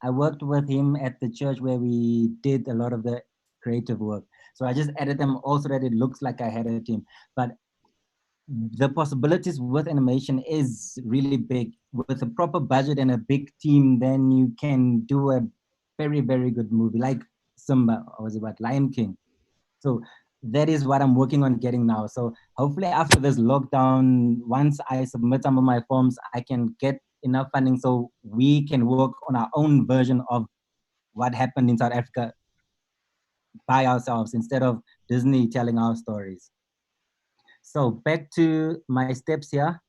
I worked with him at the church where we did a lot of the creative work. So I just added them also that it looks like I had a team. But the possibilities with animation is really big. With a proper budget and a big team, then you can do a very, very good movie like Simba, or was it about Lion King? So that is what I'm working on getting now. So hopefully after this lockdown, once I submit some of my forms, I can get enough funding so we can work on our own version of what happened in South Africa by ourselves instead of Disney telling our stories. So back to my steps here.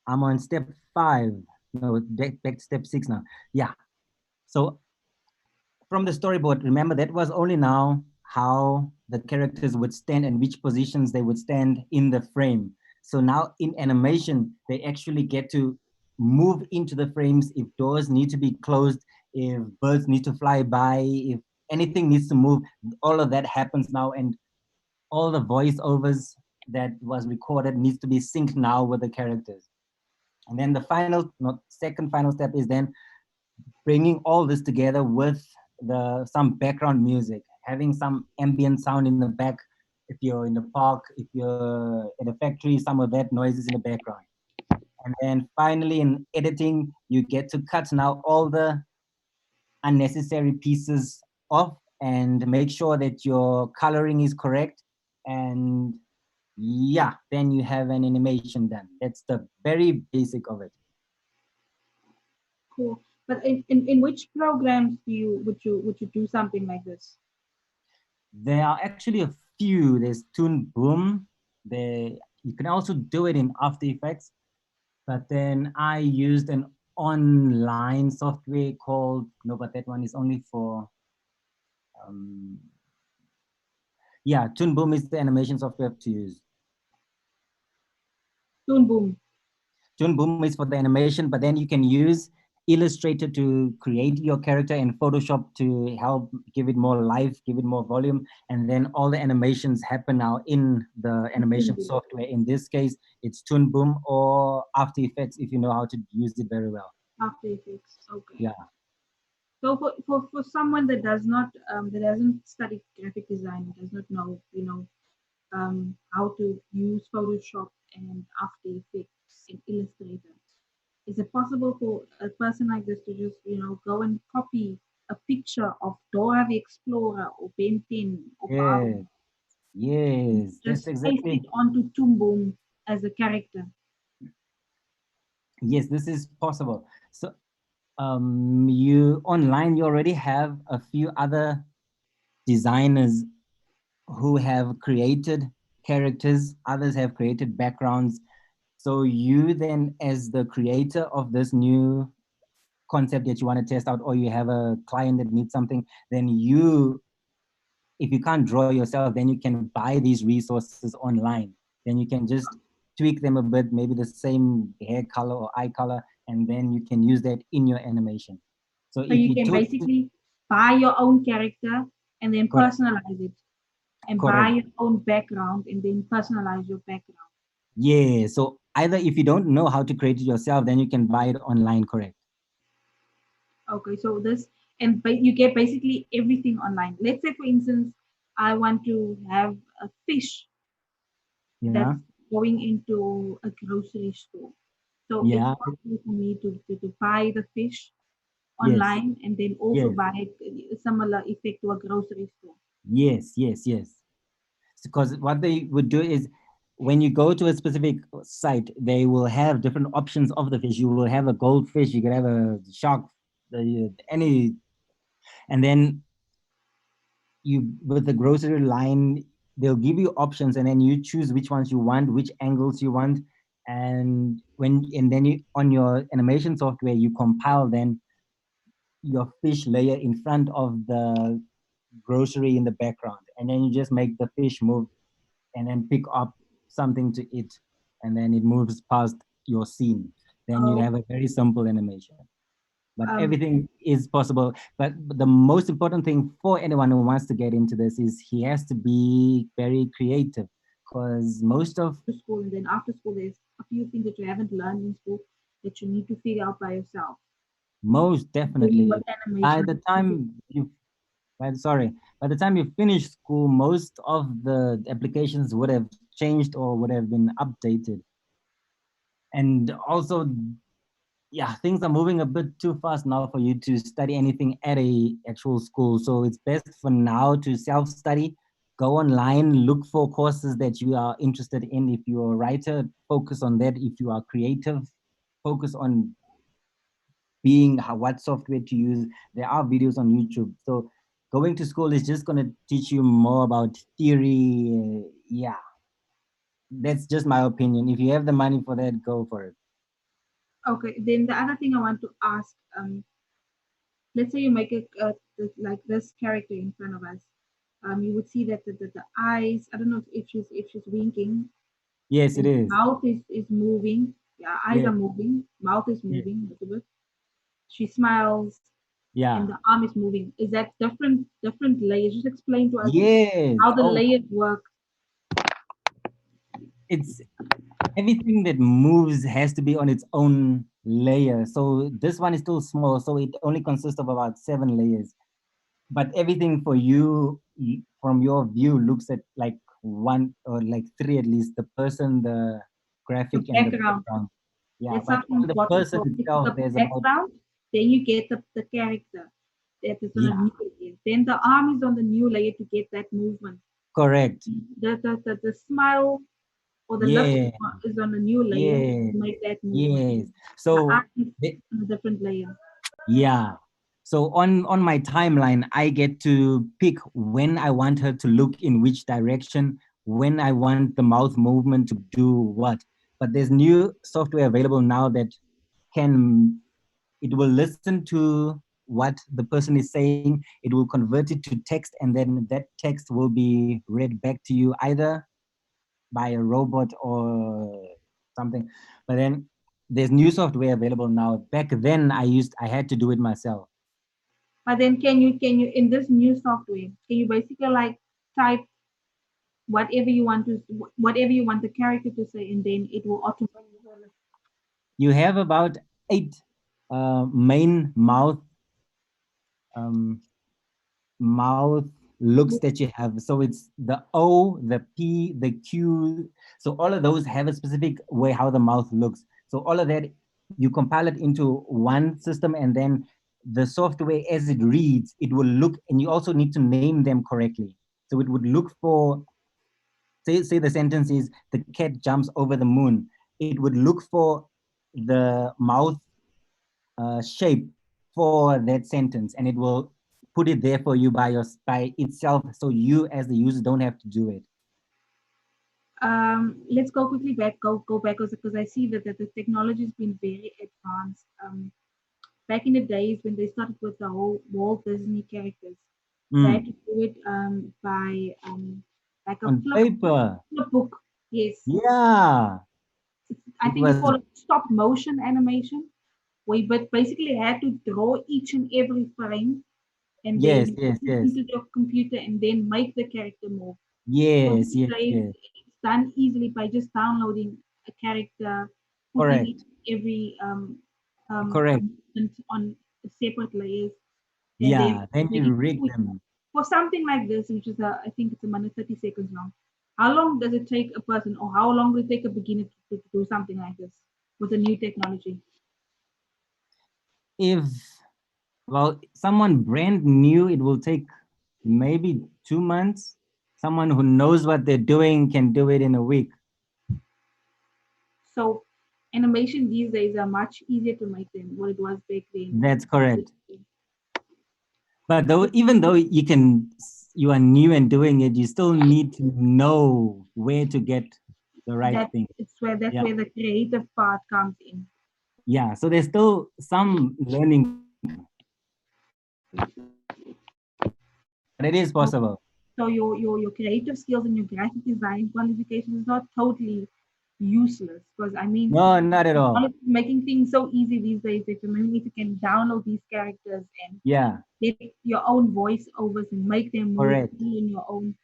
I'm on step 5. No, back to step 6 now. Yeah. So from the storyboard, remember that was only now how the characters would stand and which positions they would stand in the frame. So now in animation, they actually get to move into the frames if doors need to be closed, if birds need to fly by, if anything needs to move, all of that happens now, and all the voiceovers that was recorded needs to be synced now with the characters. And then the second final step is then bringing all this together with some background music, having some ambient sound in the back. If you're in the park, if you're in a factory, some of that noise is in the background. And then finally in editing, you get to cut now all the unnecessary pieces off and make sure that your coloring is correct. And yeah, then you have an animation done. That's the very basic of it. Cool. But in which programs would you do something like this? There are actually a few. There's Toon Boom. You can also do it in After Effects. But then I used an online software called, no, but that one is only for, um, yeah, Toon Boom is the animation software to use. Toon Boom. Toon Boom is for the animation, but then you can use Illustrator to create your character and Photoshop to help give it more life, give it more volume. And then all the animations happen now in the animation software. In this case, it's Toon Boom or After Effects if you know how to use it very well. After Effects. Okay. Yeah. So for someone that does not that doesn't study graphic design, does not know, how to use Photoshop and After Effects and Illustrator, is it possible for a person like this to just, go and copy a picture of Dora the Explorer or Ben 10 or Yes. Barbie, Yes. That's just paste it exactly. onto Toon Boom as a character? Yes, this is possible. So you online, you already have a few other designers who have created characters, others have created backgrounds. So you then, as the creator of this new concept that you want to test out, or you have a client that needs something, then you, if you can't draw yourself, then you can buy these resources online. Then you can just tweak them a bit, maybe the same hair color or eye color, and then you can use that in your animation. So So if you you can totally, basically buy your own character and then correct, personalize it, and buy correct. your own background and then personalize your background. Yeah. So either if you don't know how to create it yourself, then you can buy it online, correct? Okay, so you get basically everything online. Let's say, for instance, I want to have a fish Yeah. that's going into a grocery store. So it's Yeah. possible for me to buy the fish Yes. online and then also Yes. buy a similar effect to a grocery store. Yes. Yes. Yes. Because what they would do is when you go to a specific site, they will have different options of the fish. You will have a goldfish, you could have a shark, any, and then you, with the grocery line, they'll give you options and then you choose which ones you want, which angles you want. And then you, on your animation software, you compile then your fish layer in front of the grocery in the background. And then you just make the fish move and then pick up something to eat, and then it moves past your scene. Then you Oh, have a very simple animation. But um, everything is possible. But the most important thing for anyone who wants to get into this is he has to be very creative, because most of, to school, and then after school, there's a few things that you haven't learned in school that you need to figure out by yourself. most Doing definitely, what by animation. the time you, sorry, by the time you finish school, most of the applications would have changed or would have been updated. And also, yeah, things are moving a bit too fast now for you to study anything at a actual school. So it's best for now to self-study, go online, look for courses that you are interested in. If you're a writer, focus on that. If you are creative, focus on being what software to use. There are videos on YouTube. So going to school is just going to teach you more about theory. Yeah, that's just my opinion. If you have the money for that, go for it. Okay, then the other thing I want to ask, let's say you make like this character in front of us. You would see that the eyes, I don't know if she's winking, Yes, it then is. mouth is moving. Yeah, eyes Yes, are moving, mouth is yes, moving a little bit. She smiles and yeah. the arm is moving. Is that different layers? Just explain to us Yes. how the Oh, layers work. it's everything that moves has to be on its own layer. So this one is still small, so it only consists of about 7 layers. But everything for you, from your view, looks at like one or like three at least. The person, the The graphic, and the background. background. Yeah, That's but something on the important. person So it's itself, the there's about, background, then you get the character that is on a yeah, new layer. Then the arm is on the new layer to get that movement. correct. The smile or the lips Yeah, is on a new layer yeah, to make that movement. yes. The So eye is on a different layer. yeah. So on my timeline, I get to pick when I want her to look in which direction, when I want the mouth movement to do what. but there's new software available now that can, it will listen to what the person is saying, it will convert it to text, and then that text will be read back to you either by a robot or something. But then there's new software available now. Back then I had to do it myself. But then can you in this new software, can you basically like type whatever you want the character to say, and then it will automatically. You have about 8 main um, mouth looks that you have. So it's the O, the P, the Q. So all of those have a specific way how the mouth looks. So all of that, you compile it into one system, and then the software, as it reads, it will look, and you also need to name them correctly. So it would look for, say the sentence is, the cat jumps over the moon. It would look for the mouth shape for that sentence, and it will put it there for you by itself, so you as the user don't have to do it. Let's go quickly back. Go back because I see that the technology has been very advanced. Back in the days when they started with the whole Walt Disney characters, they had to do it by like a On paper. flip book. Yes, Yeah, I it think it's was. called a stop motion animation. We but basically had to draw each and every frame and Yes, then put yes, it yes, into the computer and then make the character move. So yes, these yes, days yes. it's done easily by just downloading a character, putting Correct, it every correct. on separate layers, and then Yeah, then make you it rig quick. them. For something like this, which is I think it's a minute 30 seconds long. How long does it take a person, or how long will it take a beginner to do something like this with a new technology? If, well, someone brand new, it will take maybe 2 months. Someone who knows what they're doing can do it in a week. So animation these days are much easier to make than what it was back then. That's correct. But though, even though you are new and doing it, you still need to know where to get the right That thing. that's Yeah, where the creative part comes in. yeah. So there's still some learning, but it is So, possible. so your creative skills and your graphic design qualification is not totally useless, because I mean No, not at all. making things so easy these days. If you can download these characters and Yeah, get your own voiceovers and make them move correct, in your own,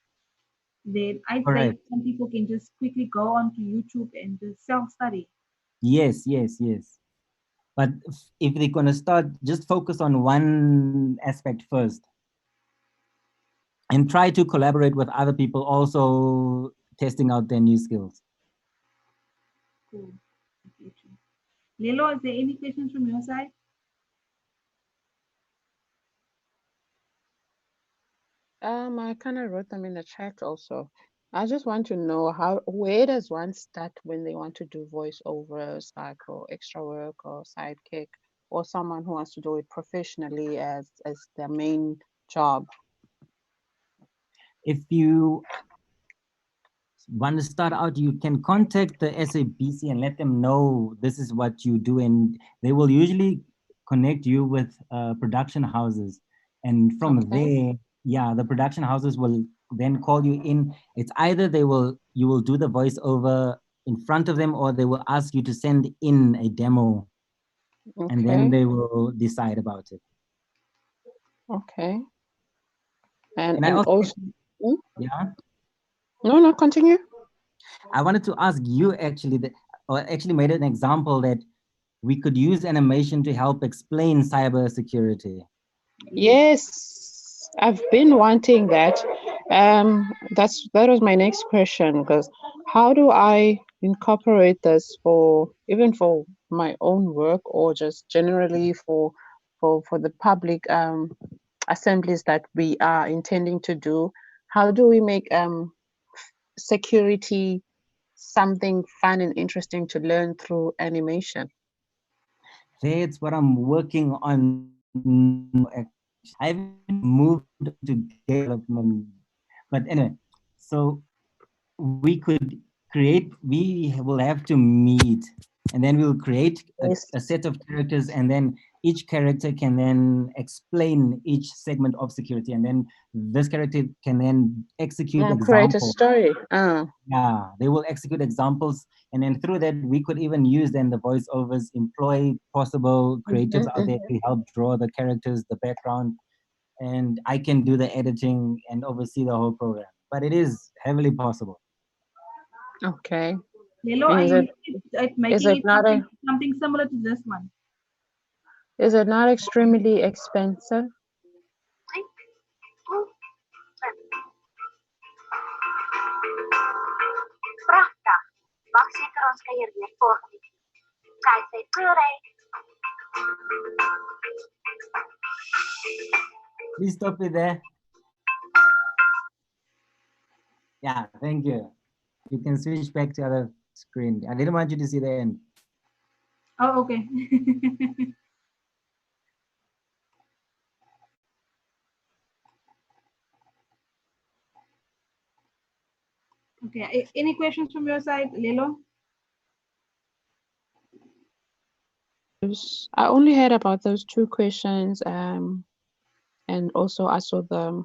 then I'd say correct. some people can just quickly go onto YouTube and just self-study. Yes, yes, yes. But if they're gonna start, just focus on one aspect first, and try to collaborate with other people also testing out their new skills. Cool. Lilo, is there any questions from your side? I kind of wrote them in the chat also. I just want to know where does one start when they want to do voiceovers, like or extra work or sidekick, or someone who wants to do it professionally as their main job? If you want to start out, you can contact the SABC and let them know this is what you do, and they will usually connect you with production houses, and from Okay. there, yeah, the production houses will then call you in. It's either you will do the voiceover in front of them, or they will ask you to send in a demo, and then Okay. they will decide about it. Okay. And And I and also, also, Hmm? yeah, No, no, continue. I wanted to ask you actually that, or actually made an example that we could use animation to help explain cybersecurity. Yes, I've been wanting that. That was my next question, because how do I incorporate this for even for my own work, or just generally for the public assemblies that we are intending to do? How do we make security something fun and interesting to learn through animation? That's what I'm working on now. I haven't moved to game development, but anyway, so we could we will have to meet, and then we'll create Yes. a set of characters, and then each character can then explain each segment of security, and then this character can then execute Create a examples. story. Yeah, they will execute examples, and then through that we could even use then the voiceovers, employ possible creatives out there to help draw the characters, the background, and I can do the editing and oversee the whole program. But it is heavily possible. Okay. Lelo, And are is you it looking at is making it it not a something similar to this one? is it not extremely expensive? Prachtig. Wacht zeker, ons kan hier weer volgende keer. Kijk, say today. Please stop it there. Yeah, thank you. You can switch back to other screen. I didn't want you to see the end. Oh, okay. Okay. Any questions from your side, Lelo? I only heard about those two questions, and also I saw the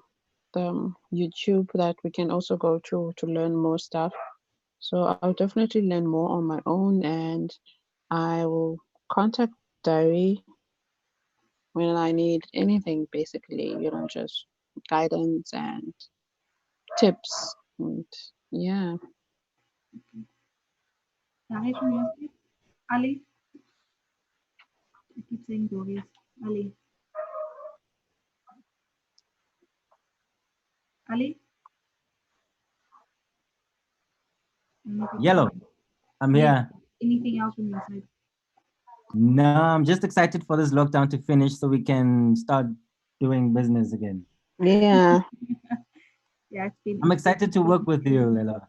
YouTube that we can also go to learn more stuff. So I'll definitely learn more on my own, and I will contact Dari when I need anything, basically, just guidance and tips. And yeah. Nice from your side. Ali? I keep saying Doris. Ali? Ali? Yellow, I'm Yeah. here. Anything else from your side? No, I'm just excited for this lockdown to finish so we can start doing business again. Yeah. Yeah, it's been. I'm excited to work with you, Lela.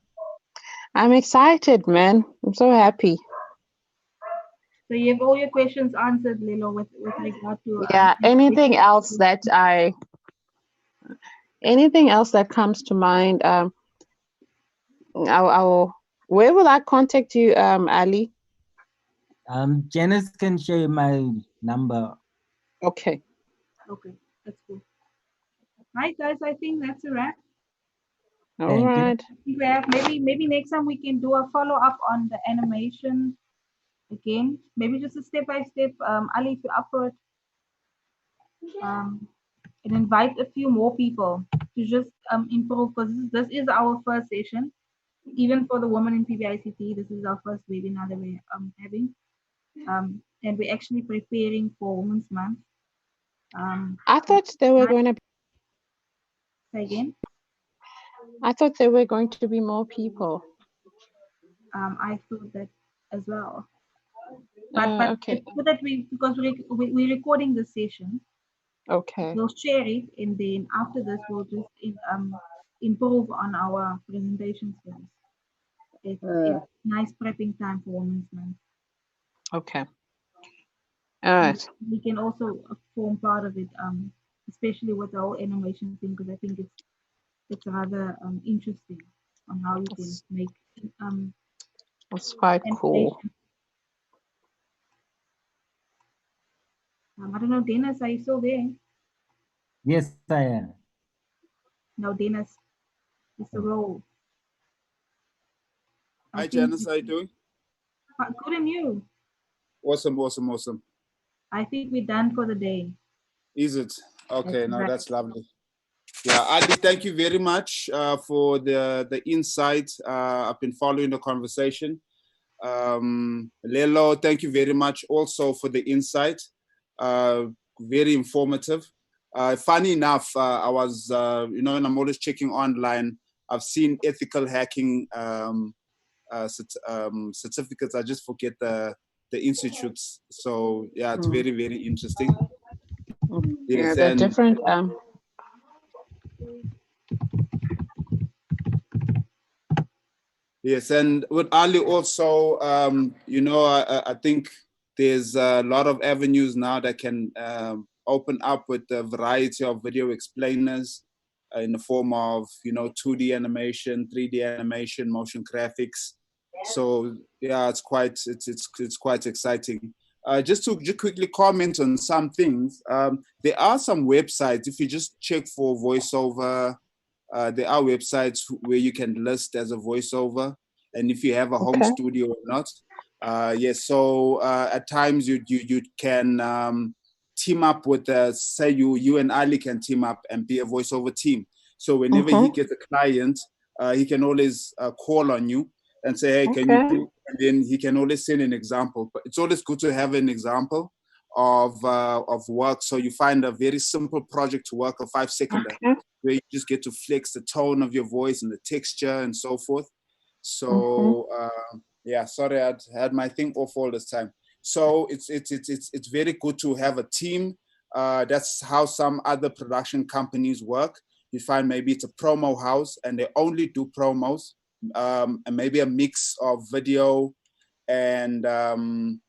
I'm excited, man. I'm so happy. So you have all your questions answered, Lelo, with regard to Yeah. Anything else that comes to mind, I'll where will I contact you, Ali? Janice can share my number. Okay. Okay, that's cool. Right, guys, I think that's a wrap. All Thank you. right. We have maybe next time we can do a follow up on the animation again. Maybe just a step by step. Ali, if you're up for it, and invite a few more people to just improve, because this is our first session. Even for the women in PBICT, this is our first webinar that we're having. And we're actually preparing for Women's Month. I thought they were going to. Say again. I thought there were going to be more people. I thought that as well. But Okay. so that because we're recording this session, Okay. we'll share it, and then after this we'll just improve on our presentation skills. It's nice prepping time for Women's Month. Okay. All right. We can also form part of it, especially with the whole animation thing, because I think it's rather interesting on how you can make That's quite cool. animation. I don't know, Dennis, are you still there? Yes, I am. No, Dennis, it's a role. Hi, Janice, how you doing? Good, and you? Awesome. I think we're done for the day. Is it? Okay, That's no, right. that's lovely. Yeah, Adi, thank you very much for the insight. I've been following the conversation. Lelo, thank you very much also for the insight. Very informative. Funny enough, I was, and I'm always checking online. I've seen ethical hacking certificates. I just forget the institutes. So yeah, it's very, very interesting. Yeah, Yes, they're and different. yes, and with Ali also, I think there's a lot of avenues now that can open up with a variety of video explainers in the form of, 2D animation, 3D animation, motion graphics. So yeah, it's quite exciting. Just to quickly comment on some things, there are some websites. If you just check for voiceover, there are websites where you can list as a voiceover, and if you have a home Okay. studio or not. Yes, so at times you can team up with, say you and Ali can team up and be a voiceover team. So whenever he gets a client, he can always call on you and say, hey, can you Okay. do? And then he can always send an example. But it's always good to have an example of work. So you find a very simple project to work, a 5-seconder, where you just get to flex the tone of your voice and the texture and so forth. So yeah, sorry, I had my thing off all this time. So it's very good to have a team. That's how some other production companies work. You find maybe it's a promo house and they only do promos, and maybe a mix of video and motion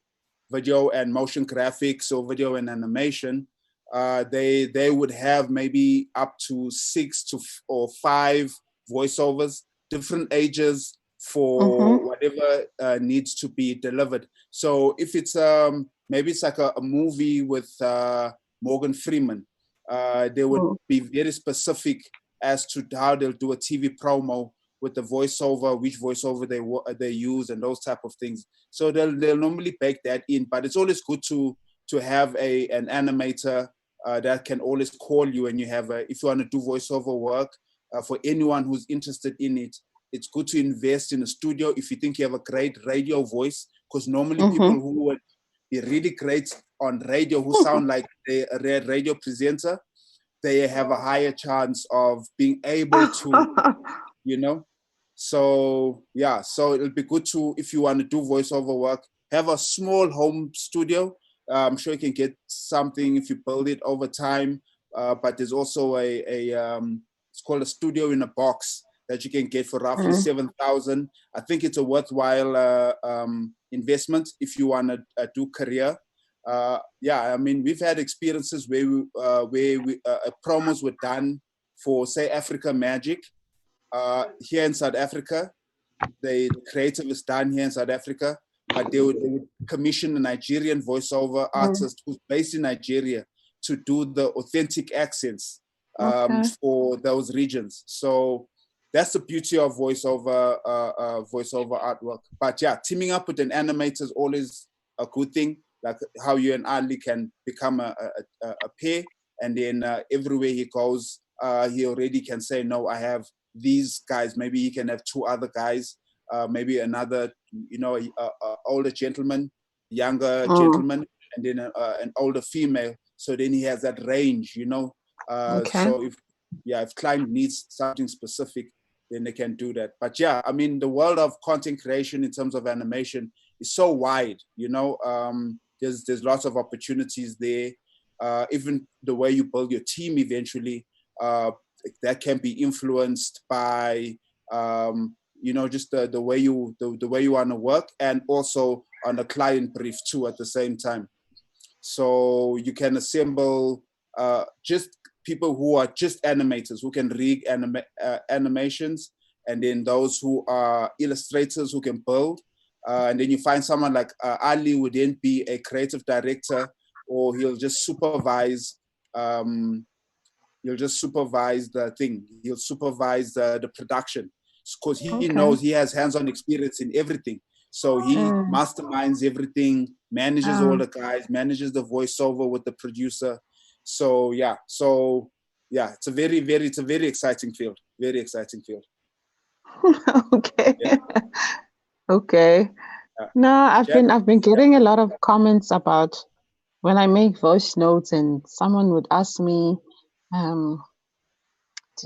graphics or video and animation. They would have maybe up to 6 or 5 voiceovers, different ages for whatever needs to be delivered. So if it's maybe it's like a movie with Morgan Freeman, they would be very specific as to how they'll do a TV promo with the voiceover, which voiceover they use, and those type of things. So they'll normally bake that in, but it's always good to have an animator that can always call you, and you have if you want to do voiceover work for anyone who's interested in it. It's good to invest in a studio if you think you have a great radio voice, because normally people who would be really great on radio, who sound like a radio presenter, they have a higher chance of being able to, you know. So yeah, so it'll be good to, if you want to do voiceover work, have a small home studio. I'm sure you can get something if you build it over time. But there's also it's called a studio in a box that you can get for roughly 7,000. I think it's a worthwhile investment if you want to do career. Yeah, I mean, we've had experiences where promos were done for, say, Africa Magic. Here in South Africa, the creative is done here in South Africa, but they would commission a Nigerian voiceover artist who's based in Nigeria to do the authentic accents for those regions. So that's the beauty of voiceover artwork. But yeah, teaming up with an animator is always a good thing, like how you and Ali can become a pair, and then everywhere he goes, he already can say, no, I have these guys. Maybe he can have 2 other guys, maybe another, older gentleman, younger gentleman, and then an older female. So then he has that range, So if client needs something specific, then they can do that. But yeah, I mean, the world of content creation in terms of animation is so wide, there's lots of opportunities there. Even the way you build your team eventually, that can be influenced by just the way you want to work, and also on the client brief too at the same time. So you can assemble just people who are just animators, who can rig animations, and then those who are illustrators who can build, and then you find someone like Ali would then be a creative director, or he'll just supervise the thing. He'll supervise the production, because he knows, he has hands-on experience in everything. So he masterminds everything, manages all the guys, manages the voiceover with the producer. So yeah, it's a very exciting field. Very exciting field. Okay. Yeah. Okay. No, I've been getting a lot of comments about when I make voice notes, and someone would ask me, do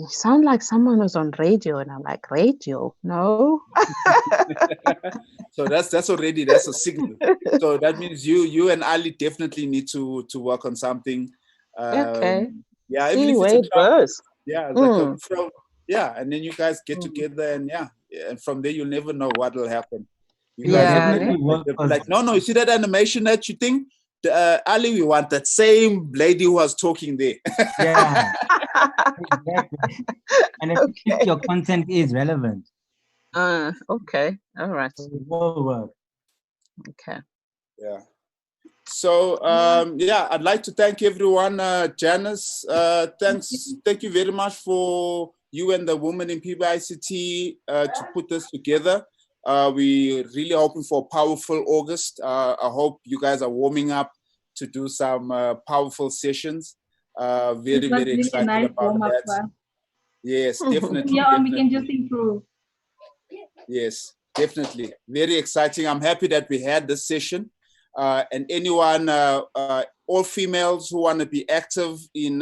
you sound like someone who's on radio? And I'm like, radio? No. So that's a signal. So that means you and Ali definitely need to work on something. Okay. Yeah, See even if where it's it goes. yeah, it's like a pro. Yeah, and then you guys get together, and and from there you'll never know what will happen. You guys definitely work like, no, you see that animation that you think, Ali, we want that same lady who was talking there. Yeah, exactly. And if your content is relevant. Okay. All right. So it will work. Okay. Yeah. So yeah, I'd like to thank everyone. Janice, thank you very much for you and the women in PBICT to put this together. We really hoping for a powerful August. I hope you guys are warming up to do some powerful sessions. Very, It was very really a excited nice about warm up that. for us. Yes, definitely. Yeah, on we can definitely. just improve. Yes, definitely. Very exciting. I'm happy that we had this session. And anyone, all females who want to be active in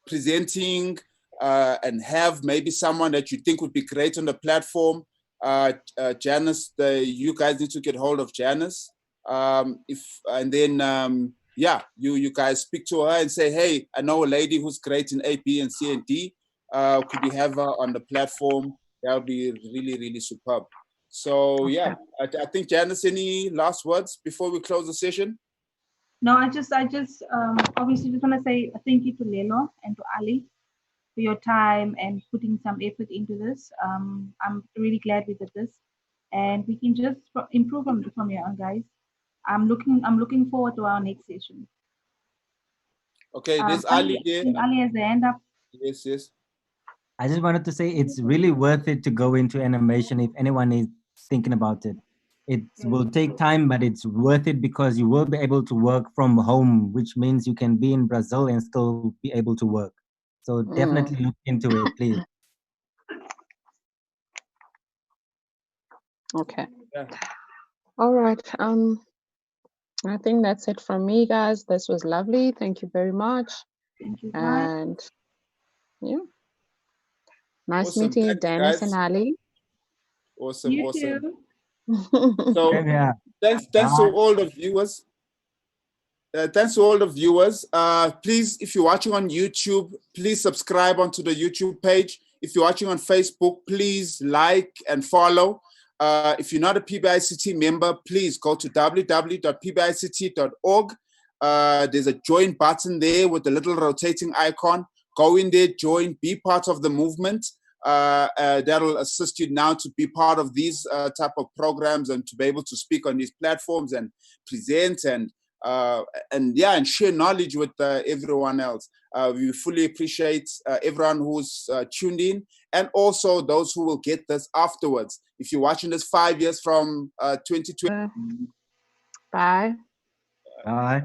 presenting and have maybe someone that you think would be great on the platform, Janice, you guys need to get hold of Janice. Yeah, you guys speak to her and say, hey, I know a lady who's great in A, B, and C and D. Could we have her on the platform? That would be really, really superb. So yeah, I think Janice, any last words before we close the session? No, I just obviously just want to say thank you to Lelo and to Ali for your time and putting some effort into this. I'm really glad we did this, and we can just improve from here on, guys. I'm looking forward to our next session. Okay, there's Ali there. Ali has the hand up. Yes, yes. I just wanted to say it's really worth it to go into animation if anyone is thinking about it. It will take time, but it's worth it because you will be able to work from home, which means you can be in Brazil and still be able to work. So definitely look into it, please. Okay. Yeah. All right. I think that's it from me, guys. This was lovely. Thank you very much. Thank you, guys. And yeah, nice Awesome. meeting you, Thanks, Dennis guys. and Ali. Awesome, You awesome. too. So Yeah. thanks to all the viewers. Thanks to all the viewers. Please, if you're watching on YouTube, please subscribe onto the YouTube page. If you're watching on Facebook, please like and follow. If you're not a PBICT member, please go to www.pbict.org. There's a join button there with the little rotating icon. Go in there, join, be part of the movement. That'll assist you now to be part of these type of programs and to be able to speak on these platforms and present and share knowledge with everyone else. We fully appreciate everyone who's tuned in and also those who will get this afterwards. If you're watching this 5 years from 2020. Bye. Bye.